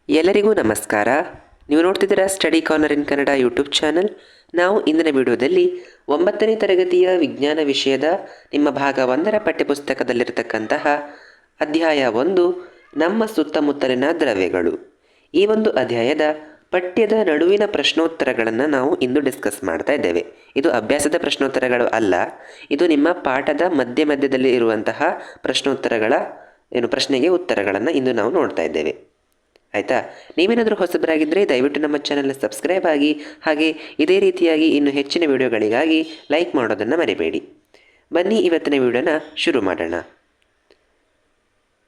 ಎಲ್ಲರಿಗೂ ನಮಸ್ಕಾರ. ನೀವು ನೋಡ್ತಿದ್ದೀರಾ ಸ್ಟಡಿ ಕಾರ್ನರ್ ಇನ್ ಕನ್ನಡ ಯೂಟ್ಯೂಬ್ ಚಾನಲ್. ನಾವು ಇಂದಿನ ವಿಡಿಯೋದಲ್ಲಿ 9ನೇ ತರಗತಿಯ ವಿಜ್ಞಾನ ವಿಷಯದ ನಿಮ್ಮ ಭಾಗ 1ರ ಪಠ್ಯಪುಸ್ತಕದಲ್ಲಿರತಕ್ಕಂತಹ ಅಧ್ಯಾಯ 1 ನಮ್ಮ ಸುತ್ತಮುತ್ತಲಿನ ದ್ರವ್ಯಗಳು, ಈ ಒಂದು ಅಧ್ಯಾಯದ ಪಠ್ಯದ ನಡುವಿನ ಪ್ರಶ್ನೋತ್ತರಗಳನ್ನು ನಾವು ಇಂದು ಡಿಸ್ಕಸ್ ಮಾಡ್ತಾ ಇದ್ದೇವೆ. ಇದು ಅಭ್ಯಾಸದ ಪ್ರಶ್ನೋತ್ತರಗಳು ಅಲ್ಲ, ಇದು ನಿಮ್ಮ ಪಾಠದ ಮಧ್ಯದಲ್ಲಿ ಇರುವಂತಹ ಪ್ರಶ್ನೋತ್ತರಗಳ ಪ್ರಶ್ನೆಗೆ ಉತ್ತರಗಳನ್ನು ಇಂದು ನಾವು ನೋಡ್ತಾ ಇದ್ದೇವೆ. ಆಯಿತಾ? ನೀವೇನಾದರೂ ಹೊಸಬರಾಗಿದ್ದರೆ ದಯವಿಟ್ಟು ನಮ್ಮ ಚಾನಲ್ನ ಸಬ್ಸ್ಕ್ರೈಬ್ ಆಗಿ, ಹಾಗೆ ಇದೇ ರೀತಿಯಾಗಿ ಇನ್ನು ಹೆಚ್ಚಿನ ವಿಡಿಯೋಗಳಿಗಾಗಿ ಲೈಕ್ ಮಾಡೋದನ್ನು ಮರಿಬೇಡಿ. ಬನ್ನಿ ಇವತ್ತಿನ ವಿಡಿಯೋನ ಶುರು ಮಾಡೋಣ.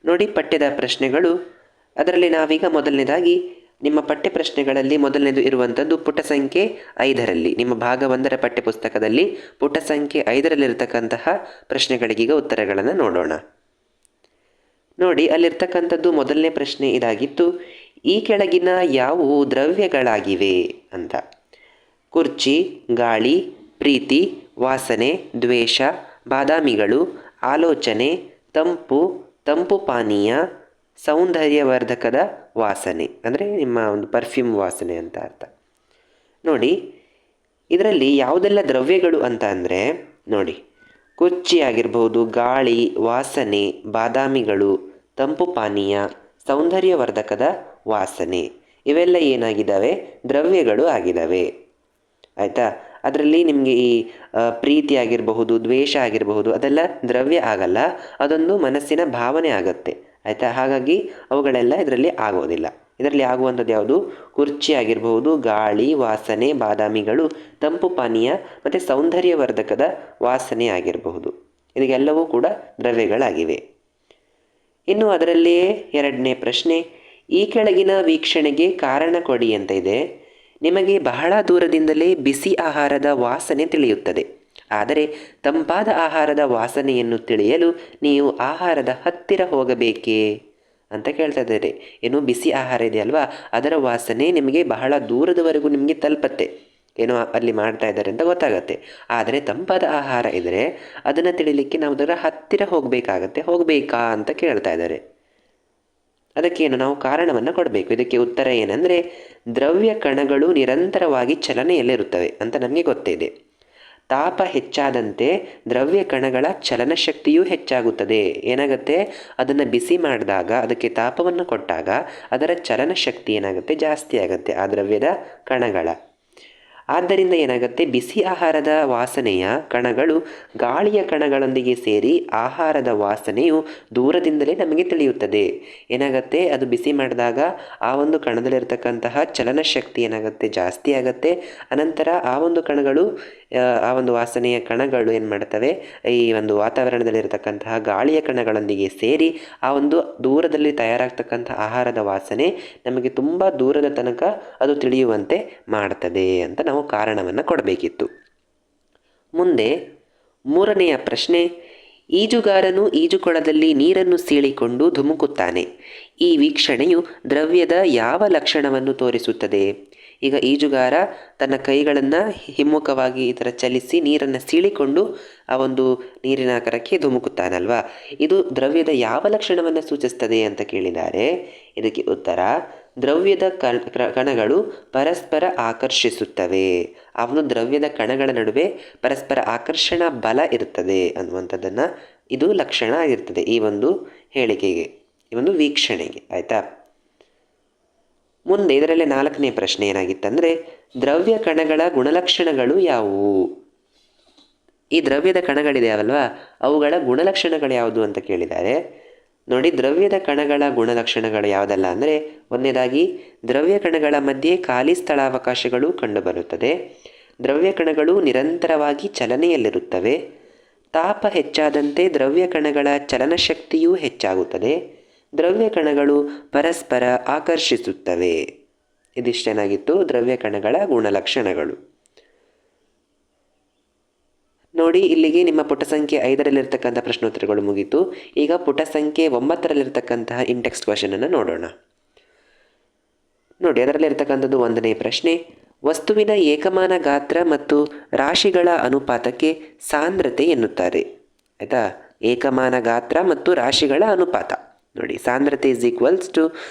ನೋಡಿ, ಪಠ್ಯದ ಪ್ರಶ್ನೆಗಳು. ಅದರಲ್ಲಿ ನಾವೀಗ ಮೊದಲನೇದಾಗಿ ನಿಮ್ಮ ಪಠ್ಯ ಪ್ರಶ್ನೆಗಳಲ್ಲಿ ಮೊದಲನೇದು ಇರುವಂಥದ್ದು ಪುಟ ಸಂಖ್ಯೆ 5ರಲ್ಲಿ, ನಿಮ್ಮ ಭಾಗ 1ರ ಪಠ್ಯಪುಸ್ತಕದಲ್ಲಿ ಪುಟ ಸಂಖ್ಯೆ 5ರಲ್ಲಿರ್ತಕ್ಕಂತಹ ಪ್ರಶ್ನೆಗಳಿಗೀಗ ಉತ್ತರಗಳನ್ನು ನೋಡೋಣ. ನೋಡಿ, ಅಲ್ಲಿರ್ತಕ್ಕಂಥದ್ದು ಮೊದಲನೇ ಪ್ರಶ್ನೆ ಇದಾಗಿತ್ತು: ಈ ಕೆಳಗಿನ ಯಾವುವು ದ್ರವ್ಯಗಳಾಗಿವೆ ಅಂತ. ಕುರ್ಚಿ, ಗಾಳಿ, ಪ್ರೀತಿ, ವಾಸನೆ, ದ್ವೇಷ, ಬಾದಾಮಿಗಳು, ಆಲೋಚನೆ, ತಂಪು ಪಾನೀಯ, ಸೌಂದರ್ಯವರ್ಧಕದ ವಾಸನೆ, ಅಂದರೆ ನಿಮ್ಮ ಒಂದು ಪರ್ಫ್ಯೂಮ್ ವಾಸನೆ ಅಂತ ಅರ್ಥ. ನೋಡಿ, ಇದರಲ್ಲಿ ಯಾವುದೆಲ್ಲ ದ್ರವ್ಯಗಳು ಅಂತ ಅಂದರೆ, ನೋಡಿ, ಕುರ್ಚಿ ಆಗಿರ್ಬೋದು, ಗಾಳಿ, ವಾಸನೆ, ಬಾದಾಮಿಗಳು, ತಂಪು ಪಾನೀಯ, ಸೌಂದರ್ಯವರ್ಧಕದ ವಾಸನೆ, ಇವೆಲ್ಲ ಏನಾಗಿದ್ದಾವೆ? ದ್ರವ್ಯಗಳು ಆಗಿದ್ದಾವೆ. ಆಯಿತಾ? ಅದರಲ್ಲಿ ನಿಮಗೆ ಈ ಪ್ರೀತಿ ಆಗಿರಬಹುದು, ದ್ವೇಷ ಆಗಿರಬಹುದು, ಅದೆಲ್ಲ ದ್ರವ್ಯ ಆಗಲ್ಲ, ಅದೊಂದು ಮನಸ್ಸಿನ ಭಾವನೆ ಆಗುತ್ತೆ. ಆಯಿತಾ? ಹಾಗಾಗಿ ಅವುಗಳೆಲ್ಲ ಇದರಲ್ಲಿ ಆಗೋದಿಲ್ಲ. ಇದರಲ್ಲಿ ಆಗುವಂಥದ್ದು ಯಾವುದು? ಕುರ್ಚಿ ಆಗಿರಬಹುದು, ಗಾಳಿ, ವಾಸನೆ, ಬಾದಾಮಿಗಳು, ತಂಪು ಪಾನೀಯ ಮತ್ತು ಸೌಂದರ್ಯವರ್ಧಕದ ವಾಸನೆ ಆಗಿರಬಹುದು. ಇದಕ್ಕೆಲ್ಲವೂ ಕೂಡ ದ್ರವ್ಯಗಳಾಗಿವೆ. ಇನ್ನು ಅದರಲ್ಲಿಯೇ ಎರಡನೇ ಪ್ರಶ್ನೆ: ಈ ಕೆಳಗಿನ ವೀಕ್ಷಣೆಗೆ ಕಾರಣ ಕೊಡಿ ಅಂತ ಇದೆ. ನಿಮಗೆ ಬಹಳ ದೂರದಿಂದಲೇ ಬಿಸಿ ಆಹಾರದ ವಾಸನೆ ತಿಳಿಯುತ್ತದೆ, ಆದರೆ ತಂಪಾದ ಆಹಾರದ ವಾಸನೆಯನ್ನು ತಿಳಿಯಲು ನೀವು ಆಹಾರದ ಹತ್ತಿರ ಹೋಗಬೇಕೇ ಅಂತ ಕೇಳ್ತಾ ಇದ್ದಾರೆ. ಏನು, ಬಿಸಿ ಆಹಾರ ಇದೆಯಲ್ವಾ, ಅದರ ವಾಸನೆ ನಿಮಗೆ ಬಹಳ ದೂರದವರೆಗೂ ನಿಮಗೆ ತಲುಪತ್ತೆ, ಏನೋ ಅಲ್ಲಿ ಮಾಡ್ತಾ ಇದ್ದಾರೆ ಅಂತ ಗೊತ್ತಾಗತ್ತೆ. ಆದರೆ ತಂಪಾದ ಆಹಾರ ಇದ್ದರೆ ಅದನ್ನು ತಿಳಿಲಿಕ್ಕೆ ನಾವು ಅದರ ಹತ್ತಿರ ಹೋಗಬೇಕಾ ಅಂತ ಕೇಳ್ತಾ ಇದ್ದಾರೆ. ಅದಕ್ಕೇನು ನಾವು ಕಾರಣವನ್ನು ಕೊಡಬೇಕು. ಇದಕ್ಕೆ ಉತ್ತರ ಏನಂದರೆ, ದ್ರವ್ಯ ಕಣಗಳು ನಿರಂತರವಾಗಿ ಚಲನೆಯಲ್ಲಿರುತ್ತವೆ ಅಂತ ನಮಗೆ ಗೊತ್ತಿದೆ. ತಾಪ ಹೆಚ್ಚಾದಂತೆ ದ್ರವ್ಯ ಕಣಗಳ ಚಲನಶಕ್ತಿಯೂ ಹೆಚ್ಚಾಗುತ್ತದೆ. ಏನಾಗುತ್ತೆ? ಅದನ್ನು ಬಿಸಿ ಮಾಡಿದಾಗ, ಅದಕ್ಕೆ ತಾಪವನ್ನು ಕೊಟ್ಟಾಗ ಅದರ ಚಲನಶಕ್ತಿ ಏನಾಗುತ್ತೆ? ಜಾಸ್ತಿ ಆಗುತ್ತೆ ಆ ದ್ರವ್ಯದ ಕಣಗಳ. ಆದ್ದರಿಂದ ಏನಾಗುತ್ತೆ? ಬಿಸಿ ಆಹಾರದ ವಾಸನೆಯ ಕಣಗಳು ಗಾಳಿಯ ಕಣಗಳೊಂದಿಗೆ ಸೇರಿ ಆಹಾರದ ವಾಸನೆಯು ದೂರದಿಂದಲೇ ನಮಗೆ ತಿಳಿಯುತ್ತದೆ. ಏನಾಗುತ್ತೆ? ಅದು ಬಿಸಿ ಮಾಡಿದಾಗ ಆ ಒಂದು ಕಣದಲ್ಲಿರ್ತಕ್ಕಂತಹ ಚಲನಶಕ್ತಿ ಏನಾಗುತ್ತೆ? ಜಾಸ್ತಿ ಆಗುತ್ತೆ. ಅನಂತರ ಆ ಒಂದು ಕಣಗಳು, ಆ ಒಂದು ವಾಸನೆಯ ಕಣಗಳು ಏನು ಮಾಡ್ತವೆ? ಈ ಒಂದು ವಾತಾವರಣದಲ್ಲಿರ್ತಕ್ಕಂತಹ ಗಾಳಿಯ ಕಣಗಳೊಂದಿಗೆ ಸೇರಿ ಆ ಒಂದು ದೂರದಲ್ಲಿ ತಯಾರಾಗ್ತಕ್ಕಂಥ ಆಹಾರದ ವಾಸನೆ ನಮಗೆ ತುಂಬ ದೂರದ ತನಕ ಅದು ತಿಳಿಯುವಂತೆ ಮಾಡ್ತದೆ ಅಂತ ನಾವು ಕಾರಣವನ್ನು ಕೊಡಬೇಕಿತ್ತು. ಮುಂದೆ ಮೂರನೆಯ ಪ್ರಶ್ನೆ: ಈಜುಗಾರನು ಈಜುಕೊಳದಲ್ಲಿ ನೀರನ್ನು ಸೀಳಿಕೊಂಡು ಧುಮುಕುತ್ತಾನೆ. ಈ ವೀಕ್ಷಣೆಯು ದ್ರವ್ಯದ ಯಾವ ಲಕ್ಷಣವನ್ನು ತೋರಿಸುತ್ತದೆ? ಈಗ ಈಜುಗಾರ ತನ್ನ ಕೈಗಳನ್ನು ಹಿಮ್ಮುಖವಾಗಿ ಈ ಥರ ಚಲಿಸಿ ನೀರನ್ನು ಸೀಳಿಕೊಂಡು ಆ ಒಂದು ನೀರಿನ ಆಕಾರಕ್ಕೆ ಧುಮುಕುತ್ತಾನಲ್ವಾ, ಇದು ದ್ರವ್ಯದ ಯಾವ ಲಕ್ಷಣವನ್ನು ಸೂಚಿಸ್ತದೆ ಅಂತ ಕೇಳಿದ್ದಾರೆ. ಇದಕ್ಕೆ ಉತ್ತರ: ದ್ರವ್ಯದ ಕಣಗಳು ಪರಸ್ಪರ ಆಕರ್ಷಿಸುತ್ತವೆ. ಅವನು ದ್ರವ್ಯದ ಕಣಗಳ ನಡುವೆ ಪರಸ್ಪರ ಆಕರ್ಷಣಾ ಬಲ ಇರ್ತದೆ ಅನ್ನುವಂಥದ್ದನ್ನು ಇದು ಲಕ್ಷಣ ಆಗಿರ್ತದೆ ಈ ಒಂದು ಹೇಳಿಕೆಗೆ, ಈ ಒಂದು ವೀಕ್ಷಣೆಗೆ. ಆಯಿತಾ? ಮುಂದೆ ಇದರಲ್ಲೇ 4ನೇ ಪ್ರಶ್ನೆ ಏನಾಗಿತ್ತಂದರೆ, ದ್ರವ್ಯ ಕಣಗಳ ಗುಣಲಕ್ಷಣಗಳು ಯಾವುವು? ಈ ದ್ರವ್ಯದ ಕಣಗಳಿದೆಯವಲ್ವಾ, ಅವುಗಳ ಗುಣಲಕ್ಷಣಗಳು ಯಾವುದು ಅಂತ ಕೇಳಿದ್ದಾರೆ. ನೋಡಿ, ದ್ರವ್ಯದ ಕಣಗಳ ಗುಣಲಕ್ಷಣಗಳು ಯಾವುದಲ್ಲ ಅಂದರೆ, ಒಂದನೇದಾಗಿ ದ್ರವ್ಯ ಕಣಗಳ ಮಧ್ಯೆ ಖಾಲಿ ಸ್ಥಳಾವಕಾಶಗಳು ಕಂಡುಬರುತ್ತದೆ. ದ್ರವ್ಯ ಕಣಗಳು ನಿರಂತರವಾಗಿ ಚಲನೆಯಲ್ಲಿರುತ್ತವೆ. ತಾಪ ಹೆಚ್ಚಾದಂತೆ ದ್ರವ್ಯ ಕಣಗಳ ಚಲನಶಕ್ತಿಯೂ ಹೆಚ್ಚಾಗುತ್ತದೆ. ದ್ರವ್ಯ ಕಣಗಳು ಪರಸ್ಪರ ಆಕರ್ಷಿಸುತ್ತವೆ. ಇದಿಷ್ಟೇನಾಗಿತ್ತು ದ್ರವ್ಯ ಕಣಗಳ ಗುಣಲಕ್ಷಣಗಳು. ನೋಡಿ, ಇಲ್ಲಿಗೆ ನಿಮ್ಮ ಪುಟ ಸಂಖ್ಯೆ 5ರಲ್ಲಿರ್ತಕ್ಕಂಥ ಪ್ರಶ್ನೋತ್ತರಗಳು ಮುಗೀತು. ಈಗ ಪುಟ ಸಂಖ್ಯೆ 9ರಲ್ಲಿರ್ತಕ್ಕಂತಹ ಇಂಟೆಕ್ಸ್ಟ್ ಕ್ವಶನನ್ನು ನೋಡೋಣ. ನೋಡಿ, ಅದರಲ್ಲಿರ್ತಕ್ಕಂಥದ್ದು 1ನೇ ಪ್ರಶ್ನೆ: ವಸ್ತುವಿನ ಏಕಮಾನ ಗಾತ್ರ ಮತ್ತು ರಾಶಿಗಳ ಅನುಪಾತಕ್ಕೆ ಸಾಂದ್ರತೆ ಎನ್ನುತ್ತಾರೆ. ಆಯಿತಾ? ಏಕಮಾನ ಗಾತ್ರ ಮತ್ತು ರಾಶಿಗಳ ಅನುಪಾತ. ನೋಡಿ, ಸಾಂದ್ರತೆ ಇಸ್ ಈಕ್ವಲ್ಸ್ ಟು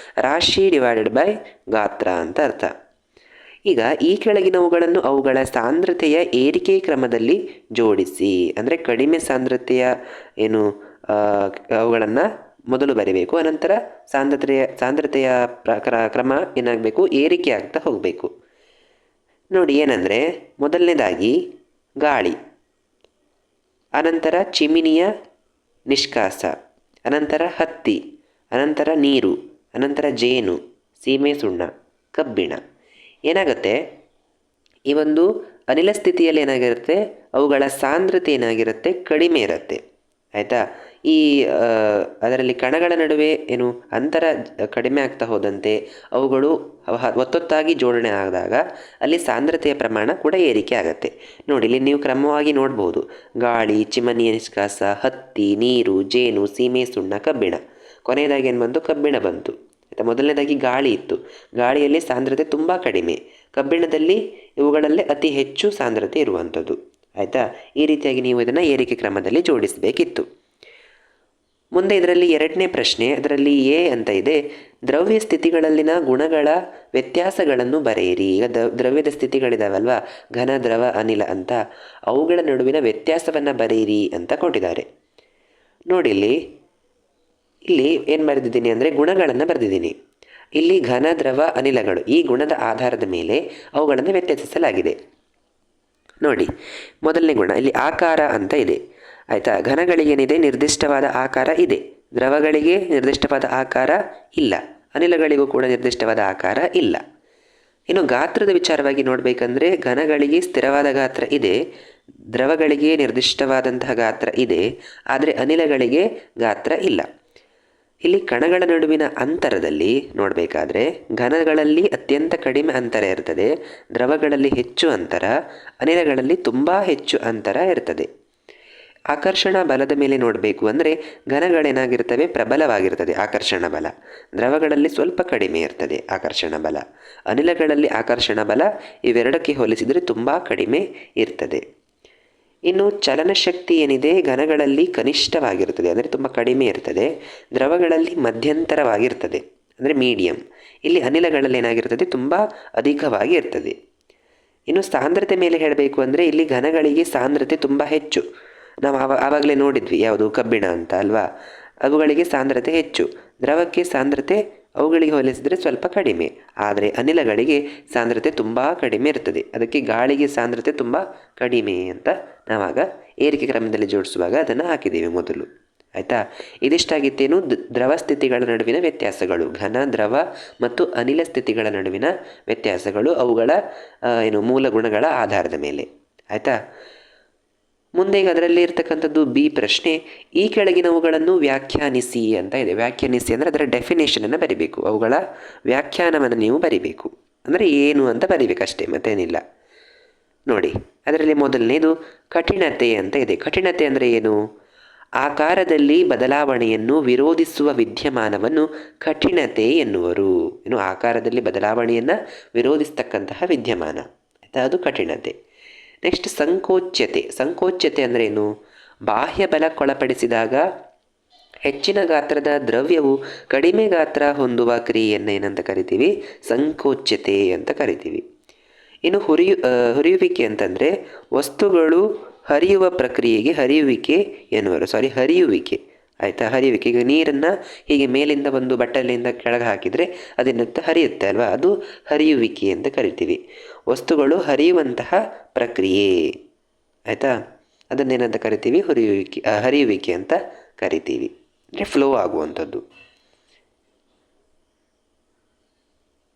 ರಾಶಿ ಡಿವೈಡೆಡ್ ಬೈ ಗಾತ್ರ ಅಂತ ಅರ್ಥ. ಈಗ ಈ ಕೆಳಗಿನವುಗಳನ್ನು ಅವುಗಳ ಸಾಂದ್ರತೆಯ ಏರಿಕೆ ಕ್ರಮದಲ್ಲಿ ಜೋಡಿಸಿ. ಅಂದರೆ ಕಡಿಮೆ ಸಾಂದ್ರತೆಯ ಏನು ಅವುಗಳನ್ನು ಮೊದಲು ಬರೀಬೇಕು, ಅನಂತರ ಸಾಂದ್ರತೆಯ ಕ್ರಮ ಏನಾಗಬೇಕು, ಏರಿಕೆ ಆಗ್ತಾ ಹೋಗಬೇಕು. ನೋಡಿ ಏನಂದರೆ, ಮೊದಲನೇದಾಗಿ ಗಾಳಿ, ಅನಂತರ ಚಿಮಿನಿಯ ನಿಷ್ಕಾಸ, ಅನಂತರ ಹತ್ತಿ, ಅನಂತರ ನೀರು, ಅನಂತರ ಜೇನು, ಸೀಮೆ ಸುಣ್ಣ, ಕಬ್ಬಿಣ. ಏನಾಗುತ್ತೆ, ಈ ಒಂದು ಅನಿಲ ಸ್ಥಿತಿಯಲ್ಲಿ ಏನಾಗಿರುತ್ತೆ, ಅವುಗಳ ಸಾಂದ್ರತೆ ಏನಾಗಿರುತ್ತೆ, ಕಡಿಮೆ ಇರುತ್ತೆ. ಆಯಿತಾ. ಈ ಅದರಲ್ಲಿ ಕಣಗಳ ನಡುವೆ ಏನು ಅಂತರ ಕಡಿಮೆ ಆಗ್ತಾ ಹೋದಂತೆ ಅವುಗಳು ಒತ್ತೊತ್ತಾಗಿ ಜೋಡಣೆ ಆದಾಗ ಅಲ್ಲಿ ಸಾಂದ್ರತೆಯ ಪ್ರಮಾಣ ಕೂಡ ಏರಿಕೆ ಆಗುತ್ತೆ. ನೋಡಿ, ಇಲ್ಲಿ ನೀವು ಕ್ರಮವಾಗಿ ನೋಡ್ಬೋದು, ಗಾಳಿ, ಚಿಮನಿಯ ನಿಷ್ಕಾಸ, ಹತ್ತಿ, ನೀರು, ಜೇನು, ಸೀಮೆ ಸುಣ್ಣ, ಕಬ್ಬಿಣ. ಕೊನೆಯದಾಗಿ ಏನು ಬಂತು, ಕಬ್ಬಿಣ ಬಂತು. ಆಯಿತಾ. ಮೊದಲನೇದಾಗಿ ಗಾಳಿ ಇತ್ತು, ಗಾಳಿಯಲ್ಲಿ ಸಾಂದ್ರತೆ ತುಂಬ ಕಡಿಮೆ, ಕಬ್ಬಿಣದಲ್ಲಿ ಇವುಗಳಲ್ಲೇ ಅತಿ ಹೆಚ್ಚು ಸಾಂದ್ರತೆ ಇರುವಂಥದ್ದು. ಆಯಿತಾ. ಈ ರೀತಿಯಾಗಿ ನೀವು ಇದನ್ನು ಏರಿಕೆ ಕ್ರಮದಲ್ಲಿ ಜೋಡಿಸಬೇಕಿತ್ತು. ಮುಂದೆ ಇದರಲ್ಲಿ ಎರಡನೇ ಪ್ರಶ್ನೆ, ಅದರಲ್ಲಿ ಎ ಅಂತ ಇದೆ, ದ್ರವ್ಯ ಸ್ಥಿತಿಗಳಲ್ಲಿನ ಗುಣಗಳ ವ್ಯತ್ಯಾಸಗಳನ್ನು ಬರೆಯಿರಿ. ಈಗ ದ್ರವ್ಯದ ಸ್ಥಿತಿಗಳಿದಾವಲ್ವ, ಘನ, ದ್ರವ, ಅನಿಲ ಅಂತ, ಅವುಗಳ ನಡುವಿನ ವ್ಯತ್ಯಾಸವನ್ನು ಬರೆಯಿರಿ ಅಂತ ಕೊಟ್ಟಿದ್ದಾರೆ. ನೋಡಿ, ಇಲ್ಲಿ ಏನು ಬರೆದಿದ್ದೀನಿ ಅಂದರೆ ಗುಣಗಳನ್ನು ಬರೆದಿದ್ದೀನಿ. ಇಲ್ಲಿ ಘನ, ದ್ರವ, ಅನಿಲಗಳು ಈ ಗುಣದ ಆಧಾರದ ಮೇಲೆ ಅವುಗಳನ್ನು ವ್ಯತ್ಯಾಸಿಸಲಾಗಿದೆ. ನೋಡಿ, ಮೊದಲನೇ ಗುಣ ಇಲ್ಲಿ ಆಕಾರ ಅಂತ ಇದೆ. ಆಯಿತಾ. ಘನಗಳಿಗೇನಿದೆ, ನಿರ್ದಿಷ್ಟವಾದ ಆಕಾರ ಇದೆ. ದ್ರವಗಳಿಗೆ ನಿರ್ದಿಷ್ಟವಾದ ಆಕಾರ ಇಲ್ಲ, ಅನಿಲಗಳಿಗೂ ಕೂಡ ನಿರ್ದಿಷ್ಟವಾದ ಆಕಾರ ಇಲ್ಲ. ಇನ್ನು ಗಾತ್ರದ ವಿಚಾರವಾಗಿ ನೋಡಬೇಕಂದ್ರೆ ಘನಗಳಿಗೆ ಸ್ಥಿರವಾದ ಗಾತ್ರ ಇದೆ, ದ್ರವಗಳಿಗೆ ನಿರ್ದಿಷ್ಟವಾದಂತಹ ಗಾತ್ರ ಇದೆ, ಆದರೆ ಅನಿಲಗಳಿಗೆ ಗಾತ್ರ ಇಲ್ಲ. ಇಲ್ಲಿ ಕಣಗಳ ನಡುವಿನ ಅಂತರದಲ್ಲಿ ನೋಡಬೇಕಾದ್ರೆ ಘನಗಳಲ್ಲಿ ಅತ್ಯಂತ ಕಡಿಮೆ ಅಂತರ ಇರ್ತದೆ, ದ್ರವಗಳಲ್ಲಿ ಹೆಚ್ಚು ಅಂತರ, ಅನಿಲಗಳಲ್ಲಿ ತುಂಬ ಹೆಚ್ಚು ಅಂತರ ಇರ್ತದೆ. ಆಕರ್ಷಣ ಬಲದ ಮೇಲೆ ನೋಡಬೇಕು ಅಂದರೆ ಘನಗಳೇನಾಗಿರ್ತವೆ, ಪ್ರಬಲವಾಗಿರ್ತದೆ ಆಕರ್ಷಣ ಬಲ. ದ್ರವಗಳಲ್ಲಿ ಸ್ವಲ್ಪ ಕಡಿಮೆ ಇರ್ತದೆ ಆಕರ್ಷಣ ಬಲ, ಅನಿಲಗಳಲ್ಲಿ ಆಕರ್ಷಣ ಬಲ ಇವೆರಡಕ್ಕೆ ಹೋಲಿಸಿದರೆ ತುಂಬ ಕಡಿಮೆ ಇರ್ತದೆ. ಇನ್ನು ಚಲನಶಕ್ತಿ ಏನಿದೆ, ಘನಗಳಲ್ಲಿ ಕನಿಷ್ಠವಾಗಿರ್ತದೆ ಅಂದರೆ ತುಂಬ ಕಡಿಮೆ ಇರ್ತದೆ, ದ್ರವಗಳಲ್ಲಿ ಮಧ್ಯಂತರವಾಗಿರ್ತದೆ ಅಂದರೆ ಮೀಡಿಯಂ, ಇಲ್ಲಿ ಅನಿಲಗಳಲ್ಲಿ ಏನಾಗಿರ್ತದೆ, ತುಂಬ ಅಧಿಕವಾಗಿ ಇರ್ತದೆ. ಇನ್ನು ಸಾಂದ್ರತೆ ಮೇಲೆ ಹೇಳಬೇಕು ಅಂದರೆ ಇಲ್ಲಿ ಘನಗಳಿಗೆ ಸಾಂದ್ರತೆ ತುಂಬ ಹೆಚ್ಚು. ನಾವು ಆವಾಗಲೇ ನೋಡಿದ್ವಿ ಯಾವುದು, ಕಬ್ಬಿಣ ಅಂತ ಅಲ್ವಾ, ಅವುಗಳಿಗೆ ಸಾಂದ್ರತೆ ಹೆಚ್ಚು, ದ್ರವಕ್ಕೆ ಸಾಂದ್ರತೆ ಅವುಗಳಿಗೆ ಹೋಲಿಸಿದರೆ ಸ್ವಲ್ಪ ಕಡಿಮೆ, ಆದರೆ ಅನಿಲಗಳಿಗೆ ಸಾಂದ್ರತೆ ತುಂಬ ಕಡಿಮೆ ಇರ್ತದೆ. ಅದಕ್ಕೆ ಗಾಳಿಗೆ ಸಾಂದ್ರತೆ ತುಂಬ ಕಡಿಮೆ ಅಂತ ನಾವಾಗ ಏರಿಕೆ ಕ್ರಮದಲ್ಲಿ ಜೋಡಿಸುವಾಗ ಅದನ್ನು ಹಾಕಿದ್ದೇವೆ ಮೊದಲು. ಆಯಿತಾ. ಇದಿಷ್ಟಾಗಿತ್ತೇನು ದ್ರವ ಸ್ಥಿತಿಗಳ ನಡುವಿನ ವ್ಯತ್ಯಾಸಗಳು, ಘನ, ದ್ರವ ಮತ್ತು ಅನಿಲ ಸ್ಥಿತಿಗಳ ನಡುವಿನ ವ್ಯತ್ಯಾಸಗಳು ಅವುಗಳ ಏನು ಮೂಲ ಗುಣಗಳ ಆಧಾರದ ಮೇಲೆ. ಆಯಿತಾ. ಮುಂದೆ ಈಗ ಅದರಲ್ಲಿ ಇರ್ತಕ್ಕಂಥದ್ದು ಬಿ ಪ್ರಶ್ನೆ, ಈ ಕೆಳಗಿನವುಗಳನ್ನು ವ್ಯಾಖ್ಯಾನಿಸಿ ಅಂತ ಇದೆ. ವ್ಯಾಖ್ಯಾನಿಸಿ ಅಂದರೆ ಅದರ ಡೆಫಿನೇಷನನ್ನು ಬರಿಬೇಕು, ಅವುಗಳ ವ್ಯಾಖ್ಯಾನವನ್ನು ನೀವು ಬರಿಬೇಕು. ಅಂದರೆ ಏನು ಅಂತ ಬರಿಬೇಕಷ್ಟೇ, ಮತ್ತೇನಿಲ್ಲ. ನೋಡಿ, ಅದರಲ್ಲಿ ಮೊದಲನೇದು ಕಠಿಣತೆ ಅಂತ ಇದೆ. ಕಠಿಣತೆ ಅಂದರೆ ಏನು, ಆಕಾರದಲ್ಲಿ ಬದಲಾವಣೆಯನ್ನು ವಿರೋಧಿಸುವ ವಿದ್ಯಮಾನವನ್ನು ಕಠಿಣತೆ ಎನ್ನುವರು. ಏನು, ಆಕಾರದಲ್ಲಿ ಬದಲಾವಣೆಯನ್ನು ವಿರೋಧಿಸ್ತಕ್ಕಂತಹ ವಿದ್ಯಮಾನ, ಆಯಿತಾ, ಅದು ಕಠಿಣತೆ. ನೆಕ್ಸ್ಟ್ ಸಂಕೋಚ್ಯತೆ. ಸಂಕೋಚ್ಯತೆ ಅಂದರೆ ಏನು, ಬಾಹ್ಯ ಬಲಕ್ಕೊಳಪಡಿಸಿದಾಗ ಹೆಚ್ಚಿನ ಗಾತ್ರದ ದ್ರವ್ಯವು ಕಡಿಮೆ ಗಾತ್ರ ಹೊಂದುವ ಕ್ರಿಯೆಯನ್ನು ಏನಂತ ಕರಿತೀವಿ, ಸಂಕೋಚ್ಯತೆ ಅಂತ ಕರಿತೀವಿ. ಇನ್ನು ಹುರಿಯುವಿಕೆ ಅಂತಂದರೆ ವಸ್ತುಗಳು ಹರಿಯುವ ಪ್ರಕ್ರಿಯೆಗೆ ಹರಿಯುವಿಕೆ ಎನ್ನುವರು. ಹರಿಯುವಿಕೆ, ಆಯಿತಾ. ಹರಿಯುವಿಕೆ, ಈಗ ನೀರನ್ನು ಹೀಗೆ ಮೇಲಿಂದ ಒಂದು ಬಟ್ಟಲಿಂದ ಕೆಳಗೆ ಹಾಕಿದರೆ ಅದೇನಂತ ಹರಿಯುತ್ತೆ ಅಲ್ವಾ, ಅದು ಹರಿಯುವಿಕೆ ಅಂತ ಕರಿತೀವಿ. ವಸ್ತುಗಳು ಹರಿಯುವಂತಹ ಪ್ರಕ್ರಿಯೆ, ಆಯಿತಾ, ಅದನ್ನೇನಂತ ಕರಿತೀವಿ, ಹರಿಯುವಿಕೆ ಅಂತ ಕರಿತೀವಿ. ಅಂದರೆ ಫ್ಲೋ ಆಗುವಂಥದ್ದು.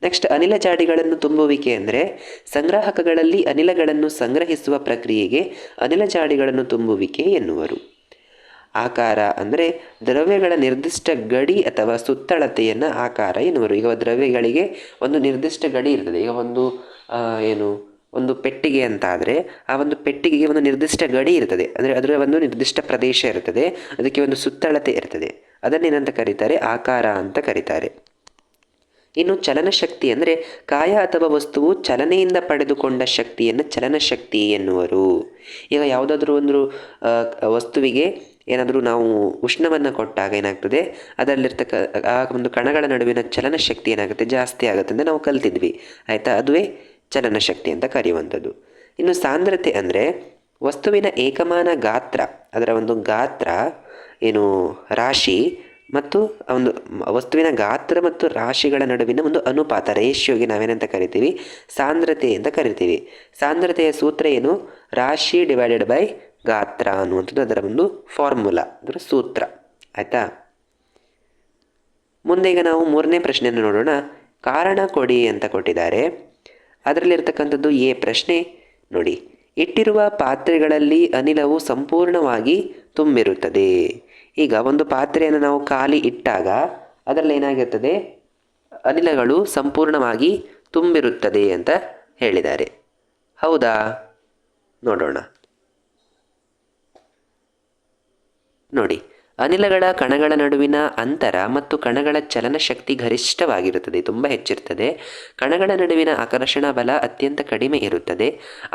ನೆಕ್ಸ್ಟ್ ಅನಿಲ ಜಾಡಿಗಳನ್ನು ತುಂಬುವಿಕೆ ಅಂದರೆ ಸಂಗ್ರಾಹಕಗಳಲ್ಲಿ ಅನಿಲಗಳನ್ನು ಸಂಗ್ರಹಿಸುವ ಪ್ರಕ್ರಿಯೆಗೆ ಅನಿಲ ಜಾಡಿಗಳನ್ನು ತುಂಬುವಿಕೆ ಎನ್ನುವರು. ಆಕಾರ ಅಂದರೆ ದ್ರವ್ಯಗಳ ನಿರ್ದಿಷ್ಟ ಗಡಿ ಅಥವಾ ಸುತ್ತಳತೆಯನ್ನು ಆಕಾರ ಎನ್ನುವರು. ಈಗ ದ್ರವ್ಯಗಳಿಗೆ ಒಂದು ನಿರ್ದಿಷ್ಟ ಗಡಿ ಇರ್ತದೆ. ಈಗ ಒಂದು ಪೆಟ್ಟಿಗೆ ಅಂತ ಆದರೆ ಆ ಒಂದು ಪೆಟ್ಟಿಗೆಗೆ ಒಂದು ನಿರ್ದಿಷ್ಟ ಗಡಿ ಇರ್ತದೆ, ಅಂದರೆ ಅದರ ಒಂದು ನಿರ್ದಿಷ್ಟ ಪ್ರದೇಶ ಇರ್ತದೆ, ಅದಕ್ಕೆ ಒಂದು ಸುತ್ತಳತೆ ಇರ್ತದೆ. ಅದನ್ನೇನಂತ ಕರೀತಾರೆ, ಆಕಾರ ಅಂತ ಕರೀತಾರೆ. ಇನ್ನು ಚಲನಶಕ್ತಿ ಅಂದರೆ ಕಾಯ ಅಥವಾ ವಸ್ತುವು ಚಲನೆಯಿಂದ ಪಡೆದುಕೊಂಡ ಶಕ್ತಿಯನ್ನು ಚಲನಶಕ್ತಿ ಎನ್ನುವರು. ಈಗ ಯಾವುದಾದ್ರೂ ಒಂದು ವಸ್ತುವಿಗೆ ಏನಾದರೂ ನಾವು ಉಷ್ಣವನ್ನು ಕೊಟ್ಟಾಗ ಏನಾಗ್ತದೆ, ಅದರಲ್ಲಿರ್ತಕ್ಕ ಆ ಒಂದು ಕಣಗಳ ನಡುವಿನ ಚಲನಶಕ್ತಿ ಏನಾಗುತ್ತೆ, ಜಾಸ್ತಿ ಆಗುತ್ತೆ ಅಂತ ನಾವು ಕಲ್ತಿದ್ವಿ ಆಯಿತಾ. ಅದುವೇ ಚಲನಶಕ್ತಿ ಅಂತ ಕರೆಯುವಂಥದ್ದು. ಇನ್ನು ಸಾಂದ್ರತೆ ಅಂದರೆ ವಸ್ತುವಿನ ಏಕಮಾನ ಗಾತ್ರ, ಅದರ ಒಂದು ಗಾತ್ರ ಏನು ರಾಶಿ ಮತ್ತು ಒಂದು ವಸ್ತುವಿನ ಗಾತ್ರ ಮತ್ತು ರಾಶಿಗಳ ನಡುವಿನ ಒಂದು ಅನುಪಾತ, ರೇಷಿಯೋಗೆ ನಾವೇನಂತ ಕರಿತೀವಿ, ಸಾಂದ್ರತೆ ಅಂತ ಕರಿತೀವಿ. ಸಾಂದ್ರತೆಯ ಸೂತ್ರ ಏನು, ರಾಶಿ ಡಿವೈಡೆಡ್ ಬೈ ಗಾತ್ರ ಅನ್ನುವಂಥದ್ದು ಅದರ ಒಂದು ಫಾರ್ಮುಲಾ, ಅದರ ಸೂತ್ರ ಆಯಿತಾ. ಮುಂದೆ ಈಗ ನಾವು ಮೂರನೇ ಪ್ರಶ್ನೆಯನ್ನು ನೋಡೋಣ. ಕಾರಣ ಕೊಡಿ ಅಂತ ಕೊಟ್ಟಿದ್ದಾರೆ. ಅದರಲ್ಲಿರ್ತಕ್ಕಂಥದ್ದು ಎ ಪ್ರಶ್ನೆ ನೋಡಿ, ಇಟ್ಟಿರುವ ಪಾತ್ರೆಗಳಲ್ಲಿ ಅನಿಲವು ಸಂಪೂರ್ಣವಾಗಿ ತುಂಬಿರುತ್ತದೆ. ಈಗ ಒಂದು ಪಾತ್ರೆಯನ್ನು ನಾವು ಖಾಲಿ ಇಟ್ಟಾಗ ಅದರಲ್ಲಿ ಏನಾಗಿರ್ತದೆ, ಅನಿಲಗಳು ಸಂಪೂರ್ಣವಾಗಿ ತುಂಬಿರುತ್ತದೆ ಅಂತ ಹೇಳಿದ್ದಾರೆ. ಹೌದಾ? ನೋಡೋಣ. ನೋಡಿ, ಅನಿಲಗಳ ಕಣಗಳ ನಡುವಿನ ಅಂತರ ಮತ್ತು ಕಣಗಳ ಚಲನಶಕ್ತಿ ಗರಿಷ್ಠವಾಗಿರುತ್ತದೆ, ತುಂಬ ಹೆಚ್ಚಿರ್ತದೆ. ಕಣಗಳ ನಡುವಿನ ಆಕರ್ಷಣಾ ಬಲ ಅತ್ಯಂತ ಕಡಿಮೆ ಇರುತ್ತದೆ.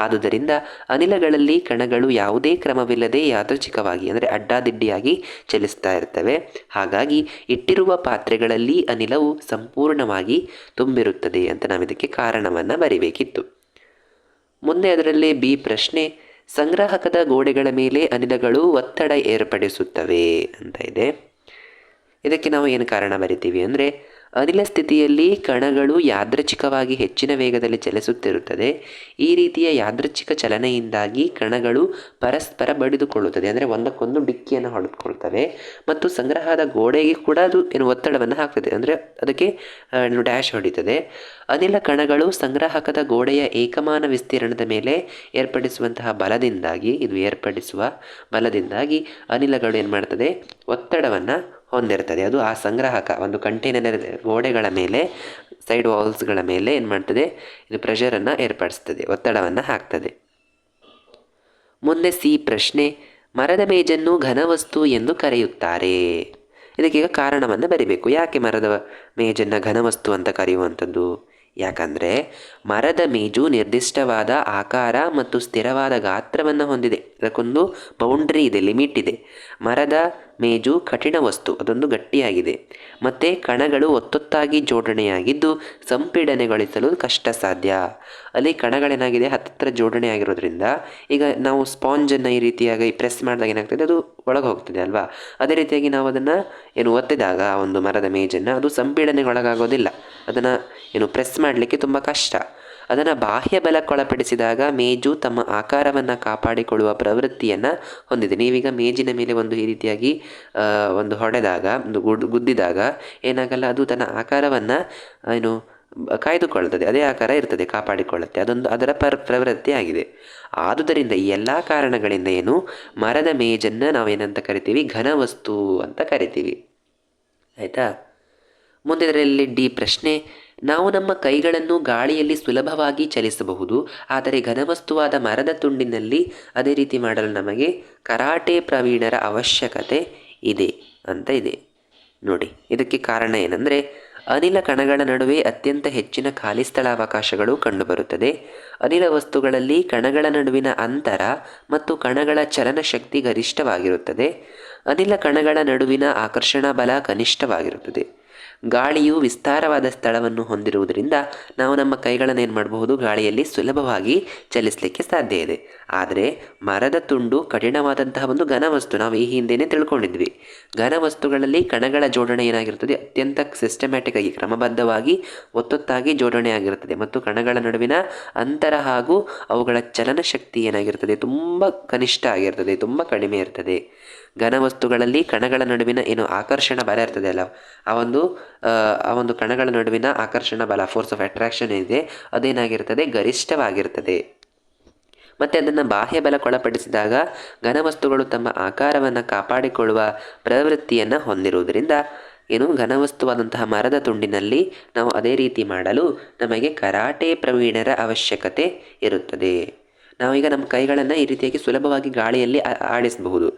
ಆದುದರಿಂದ ಅನಿಲಗಳಲ್ಲಿ ಕಣಗಳು ಯಾವುದೇ ಕ್ರಮವಿಲ್ಲದೆ ಯಾದೃಚ್ಛಿಕವಾಗಿ ಅಂದರೆ ಅಡ್ಡಾದಿಡ್ಡಿಯಾಗಿ ಚಲಿಸ್ತಾ ಇರ್ತವೆ. ಹಾಗಾಗಿ ಇಟ್ಟಿರುವ ಪಾತ್ರೆಗಳಲ್ಲಿ ಅನಿಲವು ಸಂಪೂರ್ಣವಾಗಿ ತುಂಬಿರುತ್ತದೆ ಅಂತ ನಾವಿದಕ್ಕೆ ಕಾರಣವನ್ನು ಬರಿಬೇಕಿತ್ತು. ಮುಂದೆ ಅದರಲ್ಲಿ ಬಿ ಪ್ರಶ್ನೆ, ಸಂಗ್ರಾಹಕದ ಗೋಡೆಗಳ ಮೇಲೆ ಅನಿಲಗಳು ಒತ್ತಡ ಏರ್ಪಡಿಸುತ್ತವೆ ಅಂತ ಇದೆ. ಇದಕ್ಕೆ ನಾವು ಏನು ಕಾರಣ ಬರಿತೀವಿ ಅಂದರೆ, ಅನಿಲ ಸ್ಥಿತಿಯಲ್ಲಿ ಕಣಗಳು ಯಾದೃಚ್ಛಿಕವಾಗಿ ಹೆಚ್ಚಿನ ವೇಗದಲ್ಲಿ ಚಲಿಸುತ್ತಿರುತ್ತದೆ. ಈ ರೀತಿಯ ಯಾದೃಚ್ಛಿಕ ಚಲನೆಯಿಂದಾಗಿ ಕಣಗಳು ಪರಸ್ಪರ ಬಡಿದುಕೊಳ್ಳುತ್ತದೆ, ಅಂದರೆ ಒಂದಕ್ಕೊಂದು ಡಿಕ್ಕಿಯನ್ನು ಹೊಡೆದುಕೊಳ್ತವೆ. ಮತ್ತು ಸಂಗ್ರಹದ ಗೋಡೆಗೆ ಕೂಡ ಅದು ಒತ್ತಡವನ್ನು ಹಾಕ್ತದೆ, ಅಂದರೆ ಅದಕ್ಕೆ ಡ್ಯಾಶ್ ಹೊಡಿತದೆ. ಅನಿಲ ಕಣಗಳು ಸಂಗ್ರಾಹಕದ ಗೋಡೆಯ ಏಕಮಾನ ವಿಸ್ತೀರ್ಣದ ಮೇಲೆ ಏರ್ಪಡಿಸುವ ಬಲದಿಂದಾಗಿ ಅನಿಲಗಳು ಏನು ಮಾಡ್ತದೆ, ಒತ್ತಡವನ್ನು ಹೊಂದಿರ್ತದೆ. ಅದು ಆ ಸಂಗ್ರಾಹಕ ಒಂದು ಕಂಟೈನರ್ ಗೋಡೆಗಳ ಮೇಲೆ, ಸೈಡ್ ವಾಲ್ಸ್ಗಳ ಮೇಲೆ ಏನು ಮಾಡ್ತದೆ, ಇದು ಪ್ರೆಷರನ್ನು ಏರ್ಪಡಿಸ್ತದೆ, ಒತ್ತಡವನ್ನು ಹಾಕ್ತದೆ. ಮುಂದೆ ಸಿ ಪ್ರಶ್ನೆ, ಮರದ ಮೇಜನ್ನು ಘನವಸ್ತು ಎಂದು ಕರೆಯುತ್ತಾರೆ. ಇದಕ್ಕೀಗ ಕಾರಣವನ್ನು ಬರಿಬೇಕು. ಯಾಕೆ ಮರದ ಮೇಜನ್ನು ಘನವಸ್ತು ಅಂತ ಕರೆಯುವಂಥದ್ದು? ಯಾಕಂದರೆ ಮರದ ಮೇಜು ನಿರ್ದಿಷ್ಟವಾದ ಆಕಾರ ಮತ್ತು ಸ್ಥಿರವಾದ ಗಾತ್ರವನ್ನು ಹೊಂದಿದೆ. ಅದಕ್ಕೊಂದು ಬೌಂಡ್ರಿ ಇದೆ, ಲಿಮಿಟ್ ಇದೆ. ಮರದ ಮೇಜು ಕಠಿಣ ವಸ್ತು, ಅದೊಂದು ಗಟ್ಟಿಯಾಗಿದೆ. ಮತ್ತು ಕಣಗಳು ಒತ್ತೊತ್ತಾಗಿ ಜೋಡಣೆಯಾಗಿದ್ದು ಸಂಪೀಡನೆಗೊಳಿಸಲು ಕಷ್ಟ ಸಾಧ್ಯ. ಅಲ್ಲಿ ಕಣಗಳೇನಾಗಿದೆ, ಹತ್ತಿರ ಜೋಡಣೆ ಆಗಿರೋದ್ರಿಂದ ಈಗ ನಾವು ಸ್ಪಾಂಜನ್ನು ಈ ರೀತಿಯಾಗಿ ಪ್ರೆಸ್ ಮಾಡಿದಾಗ ಏನಾಗ್ತದೆ, ಅದು ಒಳಗೆ ಹೋಗ್ತದೆ ಅಲ್ವಾ. ಅದೇ ರೀತಿಯಾಗಿ ನಾವು ಅದನ್ನು ಒತ್ತಿದಾಗ ಆ ಒಂದು ಮರದ ಮೇಜನ್ನು, ಅದು ಸಂಪೀಡನೆಗೊಳಗಾಗೋದಿಲ್ಲ. ಅದನ್ನು ಪ್ರೆಸ್ ಮಾಡಲಿಕ್ಕೆ ತುಂಬ ಕಷ್ಟ. ಅದನ್ನು ಬಾಹ್ಯ ಬಲಕ್ಕೊಳಪಡಿಸಿದಾಗ ಮೇಜು ತಮ್ಮ ಆಕಾರವನ್ನು ಕಾಪಾಡಿಕೊಳ್ಳುವ ಪ್ರವೃತ್ತಿಯನ್ನು ಹೊಂದಿದೆ. ನೀವೀಗ ಮೇಜಿನ ಮೇಲೆ ಈ ರೀತಿಯಾಗಿ ಒಂದು ಹೊಡೆದಾಗ, ಒಂದು ಗುದ್ದಿದಾಗ ಏನಾಗಲ್ಲ, ಅದು ತನ್ನ ಆಕಾರವನ್ನು ಕಾಯ್ದುಕೊಳ್ಳುತ್ತದೆ, ಅದೇ ಆಕಾರ ಇರ್ತದೆ, ಕಾಪಾಡಿಕೊಳ್ಳುತ್ತೆ. ಅದರ ಪ್ರವೃತ್ತಿ ಆಗಿದೆ. ಆದುದರಿಂದ ಈ ಎಲ್ಲ ಕಾರಣಗಳಿಂದ ಮರದ ಮೇಜನ್ನು ನಾವೇನಂತ ಕರಿತೀವಿ, ಘನವಸ್ತು ಅಂತ ಕರಿತೀವಿ ಆಯಿತಾ. ಮುಂದೆ ಇದರಲ್ಲಿ ಡಿ ಪ್ರಶ್ನೆ, ನಾವು ನಮ್ಮ ಕೈಗಳನ್ನು ಗಾಳಿಯಲ್ಲಿ ಸುಲಭವಾಗಿ ಚಲಿಸಬಹುದು, ಆದರೆ ಘನವಸ್ತುವಾದ ಮರದ ತುಂಡಿನಲ್ಲಿ ಅದೇ ರೀತಿ ಮಾಡಲು ನಮಗೆ ಕರಾಟೆ ಪ್ರವೀಣರ ಅವಶ್ಯಕತೆ ಇದೆ ಅಂತ ಇದೆ. ನೋಡಿ, ಇದಕ್ಕೆ ಕಾರಣ ಏನಂದರೆ, ಅನಿಲ ಕಣಗಳ ನಡುವೆ ಅತ್ಯಂತ ಹೆಚ್ಚಿನ ಖಾಲಿ ಸ್ಥಳಾವಕಾಶಗಳು ಕಂಡುಬರುತ್ತದೆ. ಅನಿಲ ವಸ್ತುಗಳಲ್ಲಿ ಕಣಗಳ ನಡುವಿನ ಅಂತರ ಮತ್ತು ಕಣಗಳ ಚಲನಶಕ್ತಿ ಗರಿಷ್ಠವಾಗಿರುತ್ತದೆ. ಅನಿಲ ಕಣಗಳ ನಡುವಿನ ಆಕರ್ಷಣಾ ಬಲ ಕನಿಷ್ಠವಾಗಿರುತ್ತದೆ. ಗಾಳಿಯು ವಿಸ್ತಾರವಾದ ಸ್ಥಳವನ್ನು ಹೊಂದಿರುವುದರಿಂದ ನಾವು ನಮ್ಮ ಕೈಗಳನ್ನು ಏನು ಮಾಡಬಹುದು, ಗಾಳಿಯಲ್ಲಿ ಸುಲಭವಾಗಿ ಚಲಿಸಲಿಕ್ಕೆ ಸಾಧ್ಯ ಇದೆ. ಆದರೆ ಮರದ ತುಂಡು ಕಠಿಣವಾದಂತಹ ಒಂದು ಘನವಸ್ತು, ನಾವು ಈ ಹಿಂದೆಯೇ ತಿಳ್ಕೊಂಡಿದ್ವಿ. ಘನವಸ್ತುಗಳಲ್ಲಿ ಕಣಗಳ ಜೋಡಣೆ ಏನಾಗಿರುತ್ತದೆ, ಅತ್ಯಂತ ಸಿಸ್ಟಮ್ಯಾಟಿಕ್ ಆಗಿ ಕ್ರಮಬದ್ಧವಾಗಿ ಒತ್ತೊತ್ತಾಗಿ ಜೋಡಣೆ ಆಗಿರುತ್ತದೆ. ಮತ್ತು ಕಣಗಳ ನಡುವಿನ ಅಂತರ ಹಾಗೂ ಅವುಗಳ ಚಲನಶಕ್ತಿ ಏನಾಗಿರ್ತದೆ, ತುಂಬ ಕನಿಷ್ಠ ಆಗಿರ್ತದೆ, ತುಂಬ ಕಡಿಮೆ ಇರ್ತದೆ. ಘನವಸ್ತುಗಳಲ್ಲಿ ಕಣಗಳ ನಡುವಿನ ಆಕರ್ಷಣ ಬಲ ಇರ್ತದೆ ಅಲ್ಲ, ಆ ಒಂದು ಕಣಗಳ ನಡುವಿನ ಆಕರ್ಷಣ ಬಲ, ಫೋರ್ಸ್ ಆಫ್ ಅಟ್ರಾಕ್ಷನ್ ಇದೆ, ಅದೇನಾಗಿರ್ತದೆ, ಗರಿಷ್ಠವಾಗಿರ್ತದೆ. ಮತ್ತು ಅದನ್ನು ಬಾಹ್ಯ ಬಲಕ್ಕೊಳಪಡಿಸಿದಾಗ ಘನವಸ್ತುಗಳು ತಮ್ಮ ಆಕಾರವನ್ನು ಕಾಪಾಡಿಕೊಳ್ಳುವ ಪ್ರವೃತ್ತಿಯನ್ನು ಹೊಂದಿರುವುದರಿಂದ ಘನವಸ್ತುವಾದಂತಹ ಮರದ ತುಂಡಿನಲ್ಲಿ ನಾವು ಅದೇ ರೀತಿ ಮಾಡಲು ನಮಗೆ ಕರಾಟೆ ಪ್ರವೀಣರ ಅವಶ್ಯಕತೆ ಇರುತ್ತದೆ. ನಾವೀಗ ನಮ್ಮ ಕೈಗಳನ್ನು ಈ ರೀತಿಯಾಗಿ ಸುಲಭವಾಗಿ ಗಾಳಿಯಲ್ಲಿ ಆಡಿಸಬಹುದು.